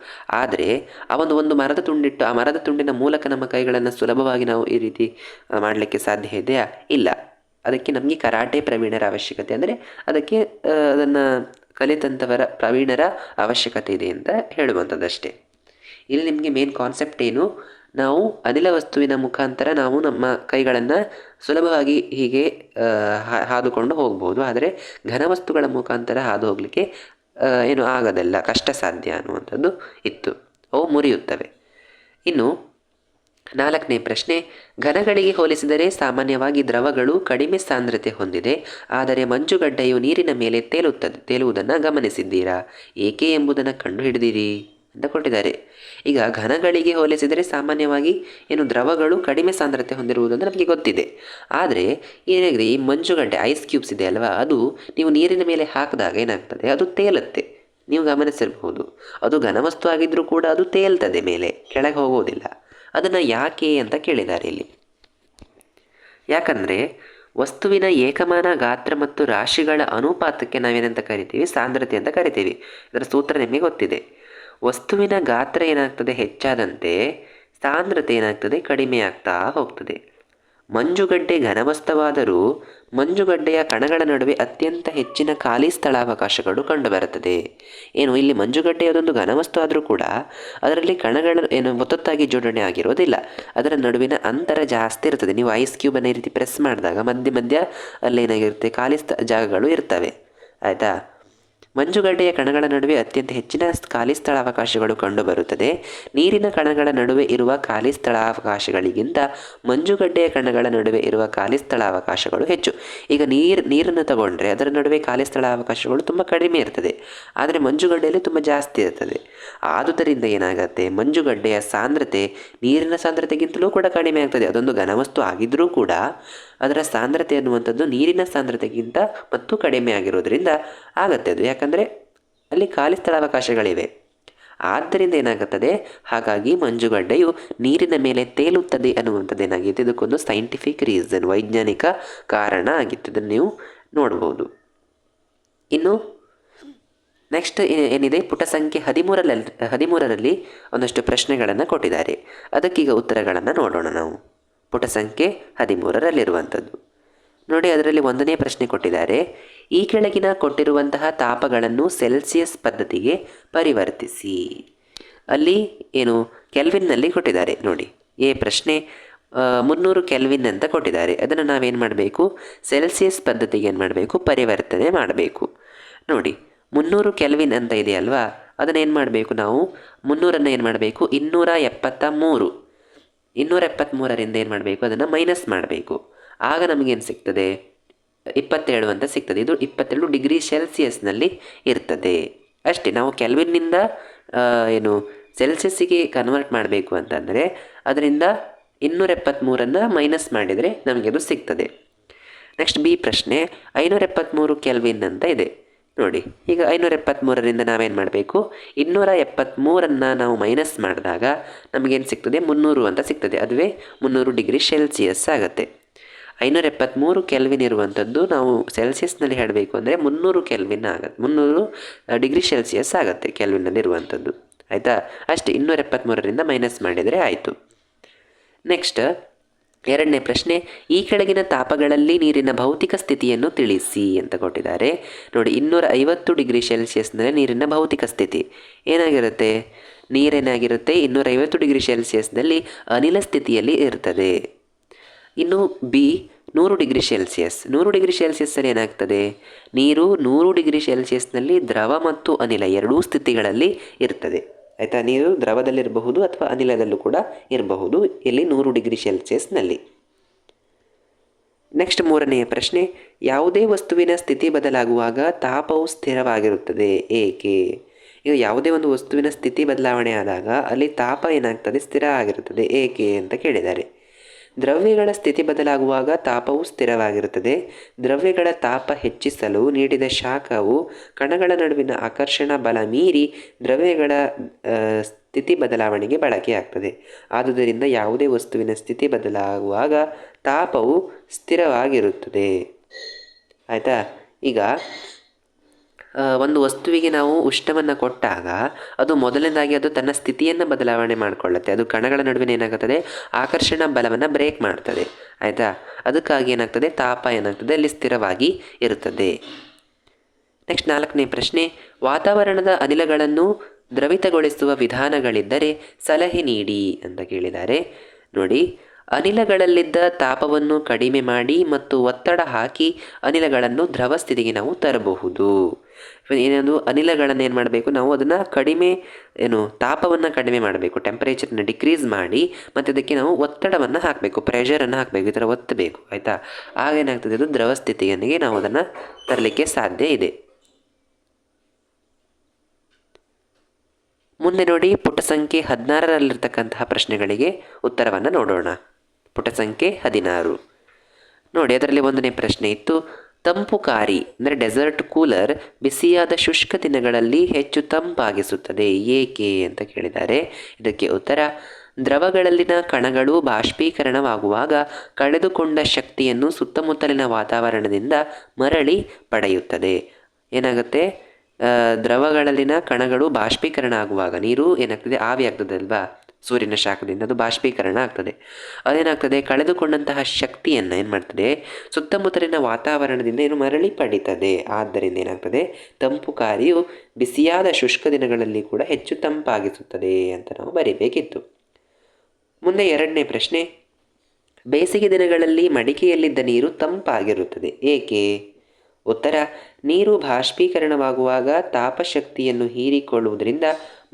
ಆದರೆ ಆ ಒಂದು ಮರದ ತುಂಡಿಟ್ಟು ಆ ಮರದ ತುಂಡಿನ ಮೂಲಕ ನಮ್ಮ ಕೈಗಳನ್ನು ಸುಲಭವಾಗಿ ನಾವು ಈ ರೀತಿ ಮಾಡಲಿಕ್ಕೆ ಸಾಧ್ಯ ಇದೆಯಾ? ಇಲ್ಲ. ಅದಕ್ಕೆ ನಮಗೆ ಕರಾಟೆ ಪ್ರವೀಣರ ಅವಶ್ಯಕತೆ, ಅಂದರೆ ಅದಕ್ಕೆ ಅದನ್ನು ಕಲಿತಂಥವರ ಪ್ರವೀಣರ ಅವಶ್ಯಕತೆ ಇದೆ ಅಂತ ಹೇಳುವಂಥದ್ದಷ್ಟೇ. ಇಲ್ಲಿ ನಿಮಗೆ ಮೇನ್ ಕಾನ್ಸೆಪ್ಟ್ ಏನು, ನಾವು ಅನಿಲ ವಸ್ತುವಿನ ಮುಖಾಂತರ ನಾವು ನಮ್ಮ ಕೈಗಳನ್ನು ಸುಲಭವಾಗಿ ಹೀಗೆ ಹಾದುಕೊಂಡು ಹೋಗ್ಬೋದು, ಆದರೆ ಘನವಸ್ತುಗಳ ಮುಖಾಂತರ ಹಾದು ಹೋಗಲಿಕ್ಕೆ ಏನು ಆಗೋದಿಲ್ಲ, ಕಷ್ಟ ಸಾಧ್ಯ ಅನ್ನುವಂಥದ್ದು ಇತ್ತು. ಅವು ಮುರಿಯುತ್ತವೆ. ಇನ್ನು 4ನೇ ಪ್ರಶ್ನೆ, ಘನಗಳಿಗೆ ಹೋಲಿಸಿದರೆ ಸಾಮಾನ್ಯವಾಗಿ ದ್ರವಗಳು ಕಡಿಮೆ ಸಾಂದ್ರತೆ ಹೊಂದಿದೆ, ಆದರೆ ಮಂಜುಗಡ್ಡೆಯು ನೀರಿನ ಮೇಲೆ ತೇಲುವುದನ್ನು ಗಮನಿಸಿದ್ದೀರಾ? ಏಕೆ ಎಂಬುದನ್ನು ಕಂಡುಹಿಡಿದಿರಿ ಅಂತ ಕೊಟ್ಟಿದ್ದಾರೆ. ಈಗ ಘನಗಳಿಗೆ ಹೋಲಿಸಿದರೆ ಸಾಮಾನ್ಯವಾಗಿ ಏನು ದ್ರವಗಳು ಕಡಿಮೆ ಸಾಂದ್ರತೆ ಹೊಂದಿರುವುದಂದ್ರೆ ನಮಗೆ ಗೊತ್ತಿದೆ. ಆದರೆ ಏನಾಗಿದೆ, ಈ ಮಂಜುಗಡ್ಡೆ ಐಸ್ ಕ್ಯೂಬ್ಸ್ ಇದೆ ಅಲ್ವಾ, ಅದು ನೀವು ನೀರಿನ ಮೇಲೆ ಹಾಕಿದಾಗ ಏನಾಗ್ತದೆ, ಅದು ತೇಲುತ್ತೆ. ನೀವು ಗಮನಿಸಿರ್ಬೋದು, ಅದು ಘನವಸ್ತು ಆಗಿದ್ದರೂ ಕೂಡ ಅದು ತೇಲ್ತದೆ, ಮೇಲೆ ಕೆಳಗೆ ಹೋಗೋದಿಲ್ಲ. ಅದನ್ನು ಯಾಕೆ ಅಂತ ಕೇಳಿದ್ದಾರೆ ಇಲ್ಲಿ. ಯಾಕಂದರೆ ವಸ್ತುವಿನ ಏಕಮಾನ ಗಾತ್ರ ಮತ್ತು ರಾಶಿಗಳ ಅನುಪಾತಕ್ಕೆ ನಾವೇನಂತ ಕರಿತೀವಿ, ಸಾಂದ್ರತೆ ಅಂತ ಕರಿತೀವಿ. ಇದರ ಸೂತ್ರ ನಿಮಗೆ ಗೊತ್ತಿದೆ. ವಸ್ತುವಿನ ಗಾತ್ರ ಏನಾಗ್ತದೆ, ಹೆಚ್ಚಾದಂತೆ ಸಾಂದ್ರತೆ ಏನಾಗ್ತದೆ, ಕಡಿಮೆ ಆಗ್ತಾ ಹೋಗ್ತದೆ. ಮಂಜುಗಡ್ಡೆ ಘನವಸ್ತುವಾದರೂ ಮಂಜುಗಡ್ಡೆಯ ಕಣಗಳ ನಡುವೆ ಅತ್ಯಂತ ಹೆಚ್ಚಿನ ಖಾಲಿ ಸ್ಥಳಾವಕಾಶಗಳು ಕಂಡುಬರುತ್ತದೆ. ಏನು, ಇಲ್ಲಿ ಮಂಜುಗಡ್ಡೆಯದೊಂದು ಘನವಸ್ತು ಆದರೂ ಕೂಡ ಅದರಲ್ಲಿ ಕಣಗಳು ಏನು ಒತ್ತೊತ್ತಾಗಿ ಜೋಡಣೆ ಆಗಿರೋದಿಲ್ಲ, ಅದರ ನಡುವಿನ ಅಂತರ ಜಾಸ್ತಿ ಇರ್ತದೆ. ನೀವು ಐಸ್ ಕ್ಯೂಬನ್ನು ಈ ರೀತಿ ಪ್ರೆಸ್ ಮಾಡಿದಾಗ ಮಧ್ಯ ಮಧ್ಯ ಅಲ್ಲೇನಾಗಿರುತ್ತೆ, ಖಾಲಿ ಜಾಗಗಳು ಇರ್ತವೆ. ಆಯಿತಾ? ಮಂಜುಗಡ್ಡೆಯ ಕಣಗಳ ನಡುವೆ ಅತ್ಯಂತ ಹೆಚ್ಚಿನ ಖಾಲಿ ಸ್ಥಳಾವಕಾಶಗಳು ಕಂಡುಬರುತ್ತದೆ. ನೀರಿನ ಕಣಗಳ ನಡುವೆ ಇರುವ ಖಾಲಿ ಸ್ಥಳಾವಕಾಶಗಳಿಗಿಂತ ಮಂಜುಗಡ್ಡೆಯ ಕಣಗಳ ನಡುವೆ ಇರುವ ಖಾಲಿ ಸ್ಥಳಾವಕಾಶಗಳು ಹೆಚ್ಚು. ಈಗ ನೀರನ್ನು ತಗೊಂಡ್ರೆ ಅದರ ನಡುವೆ ಖಾಲಿ ಸ್ಥಳಾವಕಾಶಗಳು ತುಂಬ ಕಡಿಮೆ ಇರ್ತದೆ, ಆದರೆ ಮಂಜುಗಡ್ಡೆಯಲ್ಲಿ ತುಂಬ ಜಾಸ್ತಿ ಇರ್ತದೆ. ಆದುದರಿಂದ ಏನಾಗುತ್ತೆ, ಮಂಜುಗಡ್ಡೆಯ ಸಾಂದ್ರತೆ ನೀರಿನ ಸಾಂದ್ರತೆಗಿಂತಲೂ ಕೂಡ ಕಡಿಮೆ ಆಗ್ತದೆ. ಅದೊಂದು ಘನವಸ್ತು ಆಗಿದ್ದರೂ ಕೂಡ ಅದರ ಸಾಂದ್ರತೆ ಅನ್ನುವಂಥದ್ದು ನೀರಿನ ಸಾಂದ್ರತೆಗಿಂತ ಮತ್ತು ಕಡಿಮೆ ಆಗಿರೋದ್ರಿಂದ ಆಗತ್ತೆ ಅದು, ಯಾಕಂದರೆ ಅಲ್ಲಿ ಖಾಲಿ ಸ್ಥಳಾವಕಾಶಗಳಿವೆ. ಆದ್ದರಿಂದ ಏನಾಗುತ್ತದೆ, ಹಾಗಾಗಿ ಮಂಜುಗಡ್ಡೆಯು ನೀರಿನ ಮೇಲೆ ತೇಲುತ್ತದೆ ಅನ್ನುವಂಥದ್ದು ಏನಾಗಿದೆ, ಇದಕ್ಕೊಂದು ಸೈಂಟಿಫಿಕ್ ರೀಸನ್, ವೈಜ್ಞಾನಿಕ ಕಾರಣ ಆಗಿತ್ತು. ಇದನ್ನು ನೀವು ನೋಡ್ಬೋದು. ಇನ್ನು ನೆಕ್ಸ್ಟ್ ಏನಿದೆ, ಪುಟ ಸಂಖ್ಯೆ 13ರಲ್ಲಿ ಒಂದಷ್ಟು ಪ್ರಶ್ನೆಗಳನ್ನು ಕೊಟ್ಟಿದ್ದಾರೆ. ಅದಕ್ಕೀಗ ಉತ್ತರಗಳನ್ನು ನೋಡೋಣ ನಾವು. ಪುಟ ಸಂಖ್ಯೆ 13ರಲ್ಲಿರುವಂಥದ್ದು ನೋಡಿ. ಅದರಲ್ಲಿ 1ನೇ ಪ್ರಶ್ನೆ ಕೊಟ್ಟಿದ್ದಾರೆ, ಈ ಕೆಳಗಿನ ಕೊಟ್ಟಿರುವಂತಹ ತಾಪಗಳನ್ನು ಸೆಲ್ಸಿಯಸ್ ಪದ್ಧತಿಗೆ ಪರಿವರ್ತಿಸಿ. ಅಲ್ಲಿ ಏನು ಕೆಲ್ವಿನ್ನಲ್ಲಿ ಕೊಟ್ಟಿದ್ದಾರೆ ನೋಡಿ. ಪ್ರಶ್ನೆ 300 ಕೆಲ್ವಿನ್ ಅಂತ ಕೊಟ್ಟಿದ್ದಾರೆ. ಅದನ್ನು ನಾವೇನು ಮಾಡಬೇಕು, ಸೆಲ್ಸಿಯಸ್ ಪದ್ಧತಿಗೆ ಏನು ಮಾಡಬೇಕು, ಪರಿವರ್ತನೆ ಮಾಡಬೇಕು. ನೋಡಿ 300 ಕೆಲ್ವಿನ್ ಅಂತ ಇದೆಯಲ್ವಾ, ಅದನ್ನು ಏನು ಮಾಡಬೇಕು ನಾವು, 300 ಏನು ಮಾಡಬೇಕು, 273ರಿಂದ ಏನು ಮಾಡಬೇಕು, ಅದನ್ನು ಮೈನಸ್ ಮಾಡಬೇಕು. ಆಗ ನಮಗೇನು ಸಿಗ್ತದೆ, 27 ಅಂತ ಸಿಗ್ತದೆ. ಇದು 27 ಡಿಗ್ರಿ ಸೆಲ್ಸಿಯಸ್ನಲ್ಲಿ ಇರ್ತದೆ ಅಷ್ಟೇ. ನಾವು ಕೆಲ್ವಿನ್ನಿಂದ ಏನು ಸೆಲ್ಸಿಯಸ್ಸಿಗೆ ಕನ್ವರ್ಟ್ ಮಾಡಬೇಕು ಅಂತಂದರೆ ಅದರಿಂದ 273 ಮೈನಸ್ ಮಾಡಿದರೆ ನಮಗೆ ಅದು ಸಿಗ್ತದೆ. ನೆಕ್ಸ್ಟ್ ಬಿ ಪ್ರಶ್ನೆ, 573 ಕೆಲ್ವಿನ್ ಅಂತ ಇದೆ ನೋಡಿ. ಈಗ 573ರಿಂದ ನಾವೇನು ಮಾಡಬೇಕು, 273 ನಾವು ಮೈನಸ್ ಮಾಡಿದಾಗ ನಮಗೇನು ಸಿಗ್ತದೆ, 300 ಅಂತ ಸಿಗ್ತದೆ. ಅದುವೇ 300 ಡಿಗ್ರಿ ಸೆಲ್ಸಿಯಸ್ ಆಗುತ್ತೆ. 573 ಕೆಲ್ವಿನ್ ಇರುವಂಥದ್ದು ನಾವು ಸೆಲ್ಸಿಯಸ್ನಲ್ಲಿ ಹೇಳಬೇಕು ಅಂದರೆ 300 ಕೆಲ್ವಿನ್ ಆಗುತ್ತೆ, 300 ಡಿಗ್ರಿ ಸೆಲ್ಸಿಯಸ್ ಆಗುತ್ತೆ ಕೆಲ್ವಿನ್ನಲ್ಲಿ ಇರುವಂಥದ್ದು. ಆಯಿತಾ? ಅಷ್ಟೇ, 273ರಿಂದ ಮೈನಸ್ ಮಾಡಿದರೆ ಆಯಿತು. ನೆಕ್ಸ್ಟ್ 2ನೇ ಪ್ರಶ್ನೆ, ಈ ಕೆಳಗಿನ ತಾಪಗಳಲ್ಲಿ ನೀರಿನ ಭೌತಿಕ ಸ್ಥಿತಿಯನ್ನು ತಿಳಿಸಿ ಅಂತ ಕೊಟ್ಟಿದ್ದಾರೆ ನೋಡಿ. 250 ಡಿಗ್ರಿ ಸೆಲ್ಸಿಯಸ್ನಲ್ಲಿ ನೀರಿನ ಭೌತಿಕ ಸ್ಥಿತಿ ಏನಾಗಿರುತ್ತೆ, ನೀರೇನಾಗಿರುತ್ತೆ 250 ಡಿಗ್ರಿ ಸೆಲ್ಸಿಯಸ್ನಲ್ಲಿ ಅನಿಲ ಸ್ಥಿತಿಯಲ್ಲಿ ಇರ್ತದೆ. ಇನ್ನು ಬಿ 100 ಡಿಗ್ರಿ ಸೆಲ್ಸಿಯಸ್. 100 ಡಿಗ್ರಿ ಸೆಲ್ಸಿಯಸ್ಸಲ್ಲಿ ಏನಾಗ್ತದೆ, ನೀರು 100 ಡಿಗ್ರಿ ಸೆಲ್ಸಿಯಸ್ನಲ್ಲಿ ದ್ರವ ಮತ್ತು ಅನಿಲ ಎರಡೂ ಸ್ಥಿತಿಗಳಲ್ಲಿ ಇರ್ತದೆ. ಆಯಿತಾ? ನೀರು ದ್ರವದಲ್ಲಿರಬಹುದು ಅಥವಾ ಅನಿಲದಲ್ಲೂ ಕೂಡ ಇರಬಹುದು, ಇಲ್ಲಿ 100 ಡಿಗ್ರಿ ಸೆಲ್ಸಿಯಸ್ನಲ್ಲಿ. ನೆಕ್ಸ್ಟ್ 3ನೆಯ ಪ್ರಶ್ನೆ, ಯಾವುದೇ ವಸ್ತುವಿನ ಸ್ಥಿತಿ ಬದಲಾಗುವಾಗ ತಾಪವು ಸ್ಥಿರವಾಗಿರುತ್ತದೆ, ಏಕೆ? ಈಗ ಯಾವುದೇ ಒಂದು ವಸ್ತುವಿನ ಸ್ಥಿತಿ ಬದಲಾವಣೆ ಆದಾಗ ಅಲ್ಲಿ ತಾಪ ಏನಾಗ್ತದೆ, ಸ್ಥಿರ ಆಗಿರುತ್ತದೆ, ಏಕೆ ಅಂತ ಕೇಳಿದ್ದಾರೆ. ದ್ರವ್ಯಗಳ ಸ್ಥಿತಿ ಬದಲಾಗುವಾಗ ತಾಪವು ಸ್ಥಿರವಾಗಿರುತ್ತದೆ. ದ್ರವ್ಯಗಳ ತಾಪ ಹೆಚ್ಚಿಸಲು ನೀಡಿದ ಶಾಖವು ಕಣಗಳ ನಡುವಿನ ಆಕರ್ಷಣ ಬಲ ಮೀರಿ ದ್ರವ್ಯಗಳ ಸ್ಥಿತಿ ಬದಲಾವಣೆಗೆ ಬಳಕೆಯಾಗ್ತದೆ. ಆದುದರಿಂದ ಯಾವುದೇ ವಸ್ತುವಿನ ಸ್ಥಿತಿ ಬದಲಾಗುವಾಗ ತಾಪವು ಸ್ಥಿರವಾಗಿರುತ್ತದೆ. ಆಯಿತಾ? ಈಗ ಒಂದು ವಸ್ತುವಿಗೆ ನಾವು ಉಷ್ಣವನ್ನು ಕೊಟ್ಟಾಗ ಅದು ಮೊದಲನೇದಾಗಿ ಅದು ತನ್ನ ಸ್ಥಿತಿಯನ್ನು ಬದಲಾವಣೆ ಮಾಡಿಕೊಳ್ಳುತ್ತೆ. ಅದು ಕಣಗಳ ನಡುವಿನ ಏನಾಗುತ್ತದೆ, ಆಕರ್ಷಣಾ ಬಲವನ್ನು ಬ್ರೇಕ್ ಮಾಡ್ತದೆ. ಆಯಿತಾ, ಅದಕ್ಕಾಗಿ ಏನಾಗ್ತದೆ, ತಾಪ ಏನಾಗ್ತದೆ ಅಲ್ಲಿ ಸ್ಥಿರವಾಗಿ ಇರುತ್ತದೆ. ನೆಕ್ಸ್ಟ್ 4ನೇ ಪ್ರಶ್ನೆ, ವಾತಾವರಣದ ಅನಿಲಗಳನ್ನು ದ್ರವಿತಗೊಳಿಸುವ ವಿಧಾನಗಳಿದ್ದರೆ ಸಲಹೆ ನೀಡಿ ಅಂತ ಕೇಳಿದ್ದಾರೆ. ನೋಡಿ, ಅನಿಲಗಳಲ್ಲಿದ್ದ ತಾಪವನ್ನು ಕಡಿಮೆ ಮಾಡಿ ಮತ್ತು ಒತ್ತಡ ಹಾಕಿ ಅನಿಲಗಳನ್ನು ದ್ರವ ಸ್ಥಿತಿಗೆ ನಾವು ತರಬಹುದು. ಏನಾದರೂ ಅನಿಲಗಳನ್ನು ಏನು ಮಾಡಬೇಕು, ನಾವು ಅದನ್ನು ಕಡಿಮೆ ತಾಪವನ್ನು ಕಡಿಮೆ ಮಾಡಬೇಕು, ಟೆಂಪರೇಚರ್ನ ಡಿಕ್ರೀಸ್ ಮಾಡಿ ಮತ್ತು ಅದಕ್ಕೆ ನಾವು ಒತ್ತಡವನ್ನು ಹಾಕಬೇಕು, ಪ್ರೆಷರನ್ನು ಹಾಕಬೇಕು, ಈ ಥರ ಒತ್ತಬೇಕು. ಆಯಿತಾ, ಆಗೇನಾಗ್ತದೆ, ಅದು ದ್ರವ ಸ್ಥಿತಿಗೆ ನಾವು ಅದನ್ನು ತರಲಿಕ್ಕೆ ಸಾಧ್ಯ ಇದೆ. ಮುಂದೆ ನೋಡಿ, ಪುಟ ಸಂಖ್ಯೆ 16ರಲ್ಲಿರ್ತಕ್ಕಂತಹ ಪ್ರಶ್ನೆಗಳಿಗೆ ಉತ್ತರವನ್ನು ನೋಡೋಣ. ಪುಟ ಸಂಖ್ಯೆ 16 ನೋಡಿ, ಅದರಲ್ಲಿ 1ನೇ ಪ್ರಶ್ನೆ ಇತ್ತು, ತಂಪುಕಾರಿ ಅಂದರೆ ಡೆಸರ್ಟ್ ಕೂಲರ್ ಬಿಸಿಯಾದ ಶುಷ್ಕ ದಿನಗಳಲ್ಲಿ ಹೆಚ್ಚು ತಂಪಾಗಿಸುತ್ತದೆ, ಏಕೆ ಅಂತ ಕೇಳಿದ್ದಾರೆ. ಇದಕ್ಕೆ ಉತ್ತರ, ದ್ರವಗಳಲ್ಲಿನ ಕಣಗಳು ಬಾಷ್ಪೀಕರಣವಾಗುವಾಗ ಕಳೆದುಕೊಂಡ ಶಕ್ತಿಯನ್ನು ಸುತ್ತಮುತ್ತಲಿನ ವಾತಾವರಣದಿಂದ ಮರಳಿ ಪಡೆಯುತ್ತದೆ. ಏನಾಗುತ್ತೆ, ದ್ರವಗಳಲ್ಲಿನ ಕಣಗಳು ಬಾಷ್ಪೀಕರಣ ಆಗುವಾಗ ನೀರು ಏನಾಗ್ತದೆ, ಆವಿ ಆಗ್ತದೆ ಅಲ್ವಾ, ಸೂರ್ಯನ ಶಾಖದಿಂದ ಅದು ಬಾಷ್ಪೀಕರಣ ಆಗ್ತದೆ. ಅದೇನಾಗ್ತದೆ, ಕಳೆದುಕೊಂಡಂತಹ ಶಕ್ತಿಯನ್ನು ಏನು ಮಾಡ್ತದೆ, ಸುತ್ತಮುತ್ತಲಿನ ವಾತಾವರಣದಿಂದ ಮರಳಿ ಪಡೀತದೆ. ಆದ್ದರಿಂದ ಏನಾಗ್ತದೆ, ತಂಪುಕಾರಿಯು ಬಿಸಿಯಾದ ಶುಷ್ಕ ದಿನಗಳಲ್ಲಿ ಕೂಡ ಹೆಚ್ಚು ತಂಪಾಗಿಸುತ್ತದೆ ಅಂತ ನಾವು ಬರೀಬೇಕಿತ್ತು. ಮುಂದೆ 2ನೇ ಪ್ರಶ್ನೆ, ಬೇಸಿಗೆ ದಿನಗಳಲ್ಲಿ ಮಡಿಕೆಯಲ್ಲಿದ್ದ ನೀರು ತಂಪಾಗಿರುತ್ತದೆ, ಏಕೆ? ಉತ್ತರ, ನೀರು ಬಾಷ್ಪೀಕರಣವಾಗುವಾಗ ತಾಪಶಕ್ತಿಯನ್ನು ಹೀರಿಕೊಳ್ಳುವುದರಿಂದ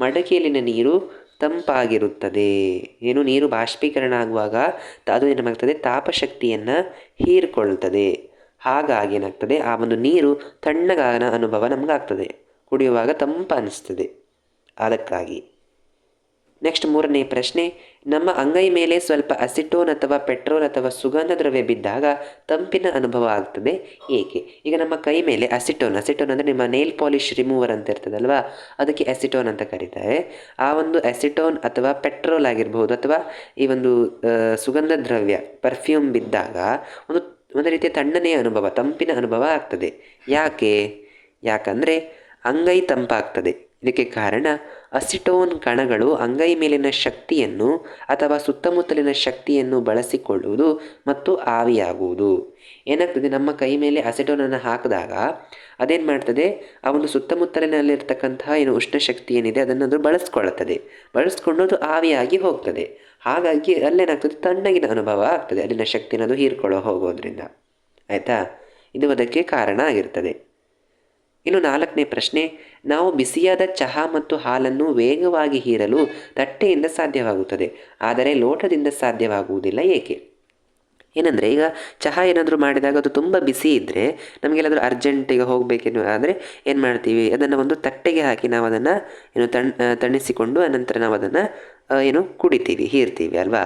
ಮಡಕೆಯಲ್ಲಿನ ನೀರು ತಂಪಾಗಿರುತ್ತದೆ. ನೀರು ಬಾಷ್ಪೀಕರಣ ಆಗುವಾಗ ಅದು ಏನಾಗ್ತದೆ, ತಾಪಶಕ್ತಿಯನ್ನು ಹೀರಿಕೊಳ್ಳುತ್ತದೆ. ಹಾಗಾಗಿ ಏನಾಗ್ತದೆ, ಆ ಒಂದು ನೀರು ತಣ್ಣಗಾನ ಅನುಭವ ನಮಗಾಗ್ತದೆ, ಕುಡಿಯುವಾಗ ತಂಪು ಅನಿಸ್ತದೆ, ಅದಕ್ಕಾಗಿ. ನೆಕ್ಸ್ಟ್ 3ನೇ ಪ್ರಶ್ನೆ, ನಮ್ಮ ಅಂಗೈ ಮೇಲೆ ಸ್ವಲ್ಪ ಅಸಿಟೋನ್ ಅಥವಾ ಪೆಟ್ರೋಲ್ ಅಥವಾ ಸುಗಂಧ ದ್ರವ್ಯ ಬಿದ್ದಾಗ ತಂಪಿನ ಅನುಭವ ಆಗ್ತದೆ, ಏಕೆ? ಈಗ ನಮ್ಮ ಕೈ ಮೇಲೆ ಅಸಿಟೋನ್ ಅಂದರೆ ನಿಮ್ಮ ನೇಲ್ ಪಾಲಿಶ್ ರಿಮೂವರ್ ಅಂತ ಇರ್ತದಲ್ವಾ, ಅದಕ್ಕೆ ಅಸಿಟೋನ್ ಅಂತ ಕರೀತಾರೆ. ಆ ಒಂದು ಅಸಿಟೋನ್ ಅಥವಾ ಪೆಟ್ರೋಲ್ ಆಗಿರ್ಬೋದು ಅಥವಾ ಈ ಒಂದು ಸುಗಂಧ ದ್ರವ್ಯ ಪರ್ಫ್ಯೂಮ್ ಬಿದ್ದಾಗ ಒಂದು ರೀತಿಯ ತಣ್ಣನೆಯ ಅನುಭವ, ತಂಪಿನ ಅನುಭವ ಆಗ್ತದೆ. ಯಾಕಂದರೆ ಅಂಗೈ ತಂಪಾಗ್ತದೆ. ಇದಕ್ಕೆ ಕಾರಣ, ಅಸಿಟೋನ್ ಕಣಗಳು ಅಂಗೈ ಮೇಲಿನ ಶಕ್ತಿಯನ್ನು ಅಥವಾ ಸುತ್ತಮುತ್ತಲಿನ ಶಕ್ತಿಯನ್ನು ಬಳಸಿಕೊಳ್ಳುವುದು ಮತ್ತು ಆವಿಯಾಗುವುದು. ಏನಾಗ್ತದೆ, ನಮ್ಮ ಕೈ ಮೇಲೆ ಅಸಿಟೋನನ್ನು ಹಾಕಿದಾಗ ಅದೇನು ಮಾಡ್ತದೆ, ಆ ಒಂದು ಸುತ್ತಮುತ್ತಲಿನಲ್ಲಿರ್ತಕ್ಕಂತಹ ಉಷ್ಣ ಶಕ್ತಿ ಏನಿದೆ ಅದನ್ನು ಬಳಸ್ಕೊಂಡು ಅದು ಆವಿಯಾಗಿ ಹೋಗ್ತದೆ. ಹಾಗಾಗಿ ಅಲ್ಲೇನಾಗ್ತದೆ, ತಣ್ಣಗಿನ ಅನುಭವ ಆಗ್ತದೆ, ಅಲ್ಲಿನ ಶಕ್ತಿನದು ಹೀರ್ಕೊಳ್ಳೋ ಹೋಗೋದ್ರಿಂದ. ಆಯಿತಾ, ಇದು ಅದಕ್ಕೆ ಕಾರಣ ಆಗಿರ್ತದೆ. ಇನ್ನು 4ನೇ ಪ್ರಶ್ನೆ, ನಾವು ಬಿಸಿಯಾದ ಚಹಾ ಮತ್ತು ಹಾಲನ್ನು ವೇಗವಾಗಿ ಹೀರಲು ತಟ್ಟೆಯಿಂದ ಸಾಧ್ಯವಾಗುತ್ತದೆ, ಆದರೆ ಲೋಟದಿಂದ ಸಾಧ್ಯವಾಗುವುದಿಲ್ಲ, ಏಕೆ? ಏನಂದರೆ, ಈಗ ಚಹಾ ಏನಾದರೂ ಮಾಡಿದಾಗ ಅದು ತುಂಬ ಬಿಸಿ ಇದ್ದರೆ ನಮಗೆಲ್ಲಾದರೂ ಅರ್ಜೆಂಟಿಗೆ ಹೋಗಬೇಕೇನು ಆದರೆ ಏನು ಮಾಡ್ತೀವಿ, ಅದನ್ನು ಒಂದು ತಟ್ಟೆಗೆ ಹಾಕಿ ನಾವು ಅದನ್ನು ತಣಿಸಿಕೊಂಡು ಅನಂತರ ನಾವು ಅದನ್ನು ಕುಡಿತೀವಿ, ಹೀರ್ತೀವಿ ಅಲ್ವಾ.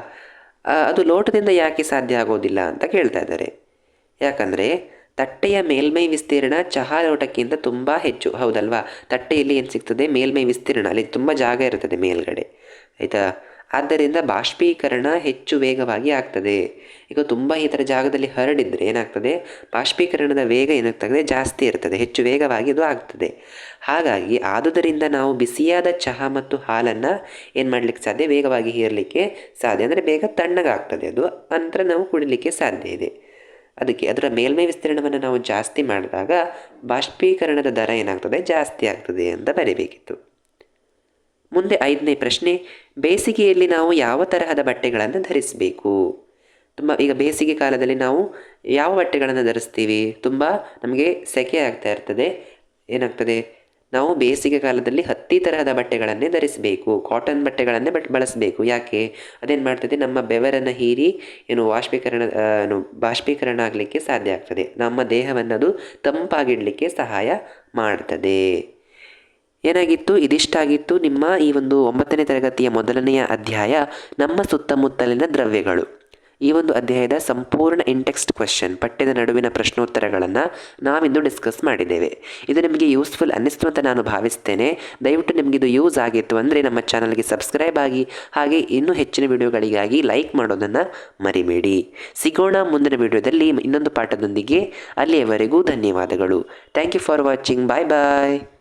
ಅದು ಲೋಟದಿಂದ ಯಾಕೆ ಸಾಧ್ಯ ಆಗೋದಿಲ್ಲ ಅಂತ ಕೇಳ್ತಾ ಇದ್ದಾರೆ. ಯಾಕಂದರೆ ತಟ್ಟೆಯ ಮೇಲ್ಮೈ ವಿಸ್ತೀರ್ಣ ಚಹಾ ಲೋಟಕ್ಕಿಂತ ತುಂಬ ಹೆಚ್ಚು, ಹೌದಲ್ವಾ. ತಟ್ಟೆಯಲ್ಲಿ ಏನು ಸಿಗ್ತದೆ, ಮೇಲ್ಮೈ ವಿಸ್ತೀರ್ಣ, ಅಲ್ಲಿ ತುಂಬ ಜಾಗ ಇರ್ತದೆ ಮೇಲ್ಗಡೆ, ಆಯಿತಾ. ಆದ್ದರಿಂದ ಬಾಷ್ಪೀಕರಣ ಹೆಚ್ಚು ವೇಗವಾಗಿ ಆಗ್ತದೆ. ಈಗ ತುಂಬ ಈ ಥರ ಜಾಗದಲ್ಲಿ ಹರಡಿದರೆ ಏನಾಗ್ತದೆ, ಬಾಷ್ಪೀಕರಣದ ವೇಗ ಏನಾಗ್ತದೆ, ಜಾಸ್ತಿ ಇರ್ತದೆ, ಹೆಚ್ಚು ವೇಗವಾಗಿ ಅದು ಆಗ್ತದೆ. ಹಾಗಾಗಿ ಆದುದರಿಂದ ನಾವು ಬಿಸಿಯಾದ ಚಹಾ ಮತ್ತು ಹಾಲನ್ನು ಏನು ಮಾಡಲಿಕ್ಕೆ ಸಾಧ್ಯ, ವೇಗವಾಗಿ ಹೀರಲಿಕ್ಕೆ ಸಾಧ್ಯ, ಅಂದರೆ ಬೇಗ ತಣ್ಣಗಾಗ್ತದೆ ಅದು, ನಂತರ ನಾವು ಕುಡಿಲಿಕ್ಕೆ ಸಾಧ್ಯ ಇದೆ. ಅದಕ್ಕೆ ಅದರ ಮೇಲ್ಮೈ ವಿಸ್ತೀರ್ಣವನ್ನು ನಾವು ಜಾಸ್ತಿ ಮಾಡಿದಾಗ ಬಾಷ್ಪೀಕರಣದ ದರ ಏನಾಗ್ತದೆ, ಜಾಸ್ತಿ ಆಗ್ತದೆ ಅಂತ ಬರೀಬೇಕಿತ್ತು. ಮುಂದೆ 5ನೇ ಪ್ರಶ್ನೆ, ಬೇಸಿಗೆಯಲ್ಲಿ ನಾವು ಯಾವ ತರಹದ ಬಟ್ಟೆಗಳನ್ನು ಧರಿಸಬೇಕು? ಈಗ ಬೇಸಿಗೆ ಕಾಲದಲ್ಲಿ ನಾವು ಯಾವ ಬಟ್ಟೆಗಳನ್ನು ಧರಿಸ್ತೀವಿ, ತುಂಬ ನಮಗೆ ಸೆಕೆ ಆಗ್ತಾ ಇರ್ತದೆ, ಏನಾಗ್ತದೆ, ನಾವು ಬೇಸಿಗೆ ಕಾಲದಲ್ಲಿ ಹತ್ತಿ ತರಹದ ಬಟ್ಟೆಗಳನ್ನೇ ಧರಿಸಬೇಕು, ಕಾಟನ್ ಬಟ್ಟೆಗಳನ್ನೇ ಬಳಸಬೇಕು. ಯಾಕೆ? ಅದೇನು ಮಾಡ್ತದೆ, ನಮ್ಮ ಬೆವರನ್ನು ಹೀರಿ ಬಾಷ್ಪೀಕರಣ ಆಗಲಿಕ್ಕೆ ಸಾಧ್ಯ ಆಗ್ತದೆ, ನಮ್ಮ ದೇಹವನ್ನು ಅದು ತಂಪಾಗಿಡಲಿಕ್ಕೆ ಸಹಾಯ ಮಾಡ್ತದೆ. ಏನಾಗಿತ್ತು, ಇದಿಷ್ಟಾಗಿತ್ತು ನಿಮ್ಮ ಈ ಒಂದು 9ನೇ ತರಗತಿಯ ಮೊದಲನೆಯ ಅಧ್ಯಾಯ, ನಮ್ಮ ಸುತ್ತಮುತ್ತಲಿನ ದ್ರವ್ಯಗಳು. ಈ ಒಂದು ಅಧ್ಯಾಯದ ಸಂಪೂರ್ಣ ಇಂಟೆಕ್ಸ್ಟ್ ಕ್ವೆಶ್ಚನ್ ಪಠ್ಯದ ನಡುವಿನ ಪ್ರಶ್ನೋತ್ತರಗಳನ್ನು ನಾವಿಂದು ಡಿಸ್ಕಸ್ ಮಾಡಿದ್ದೇವೆ. ಇದು ನಿಮಗೆ ಯೂಸ್ಫುಲ್ ಅನ್ನಿಸ್ತು ಅಂತ ನಾನು ಭಾವಿಸ್ತೇನೆ. ದಯವಿಟ್ಟು ನಿಮಗಿದು ಯೂಸ್ ಆಗಿತ್ತು ಅಂದರೆ ನಮ್ಮ ಚಾನಲ್ಗೆ ಸಬ್ಸ್ಕ್ರೈಬ್ ಆಗಿ, ಹಾಗೆ ಇನ್ನೂ ಹೆಚ್ಚಿನ ವಿಡಿಯೋಗಳಿಗಾಗಿ ಲೈಕ್ ಮಾಡೋದನ್ನು ಮರಿಬೇಡಿ. ಸಿಗೋಣ ಮುಂದಿನ ವಿಡಿಯೋದಲ್ಲಿ ಇನ್ನೊಂದು ಪಾಠದೊಂದಿಗೆ. ಅಲ್ಲಿಯವರೆಗೂ ಧನ್ಯವಾದಗಳು. Thank you for watching. Bye bye.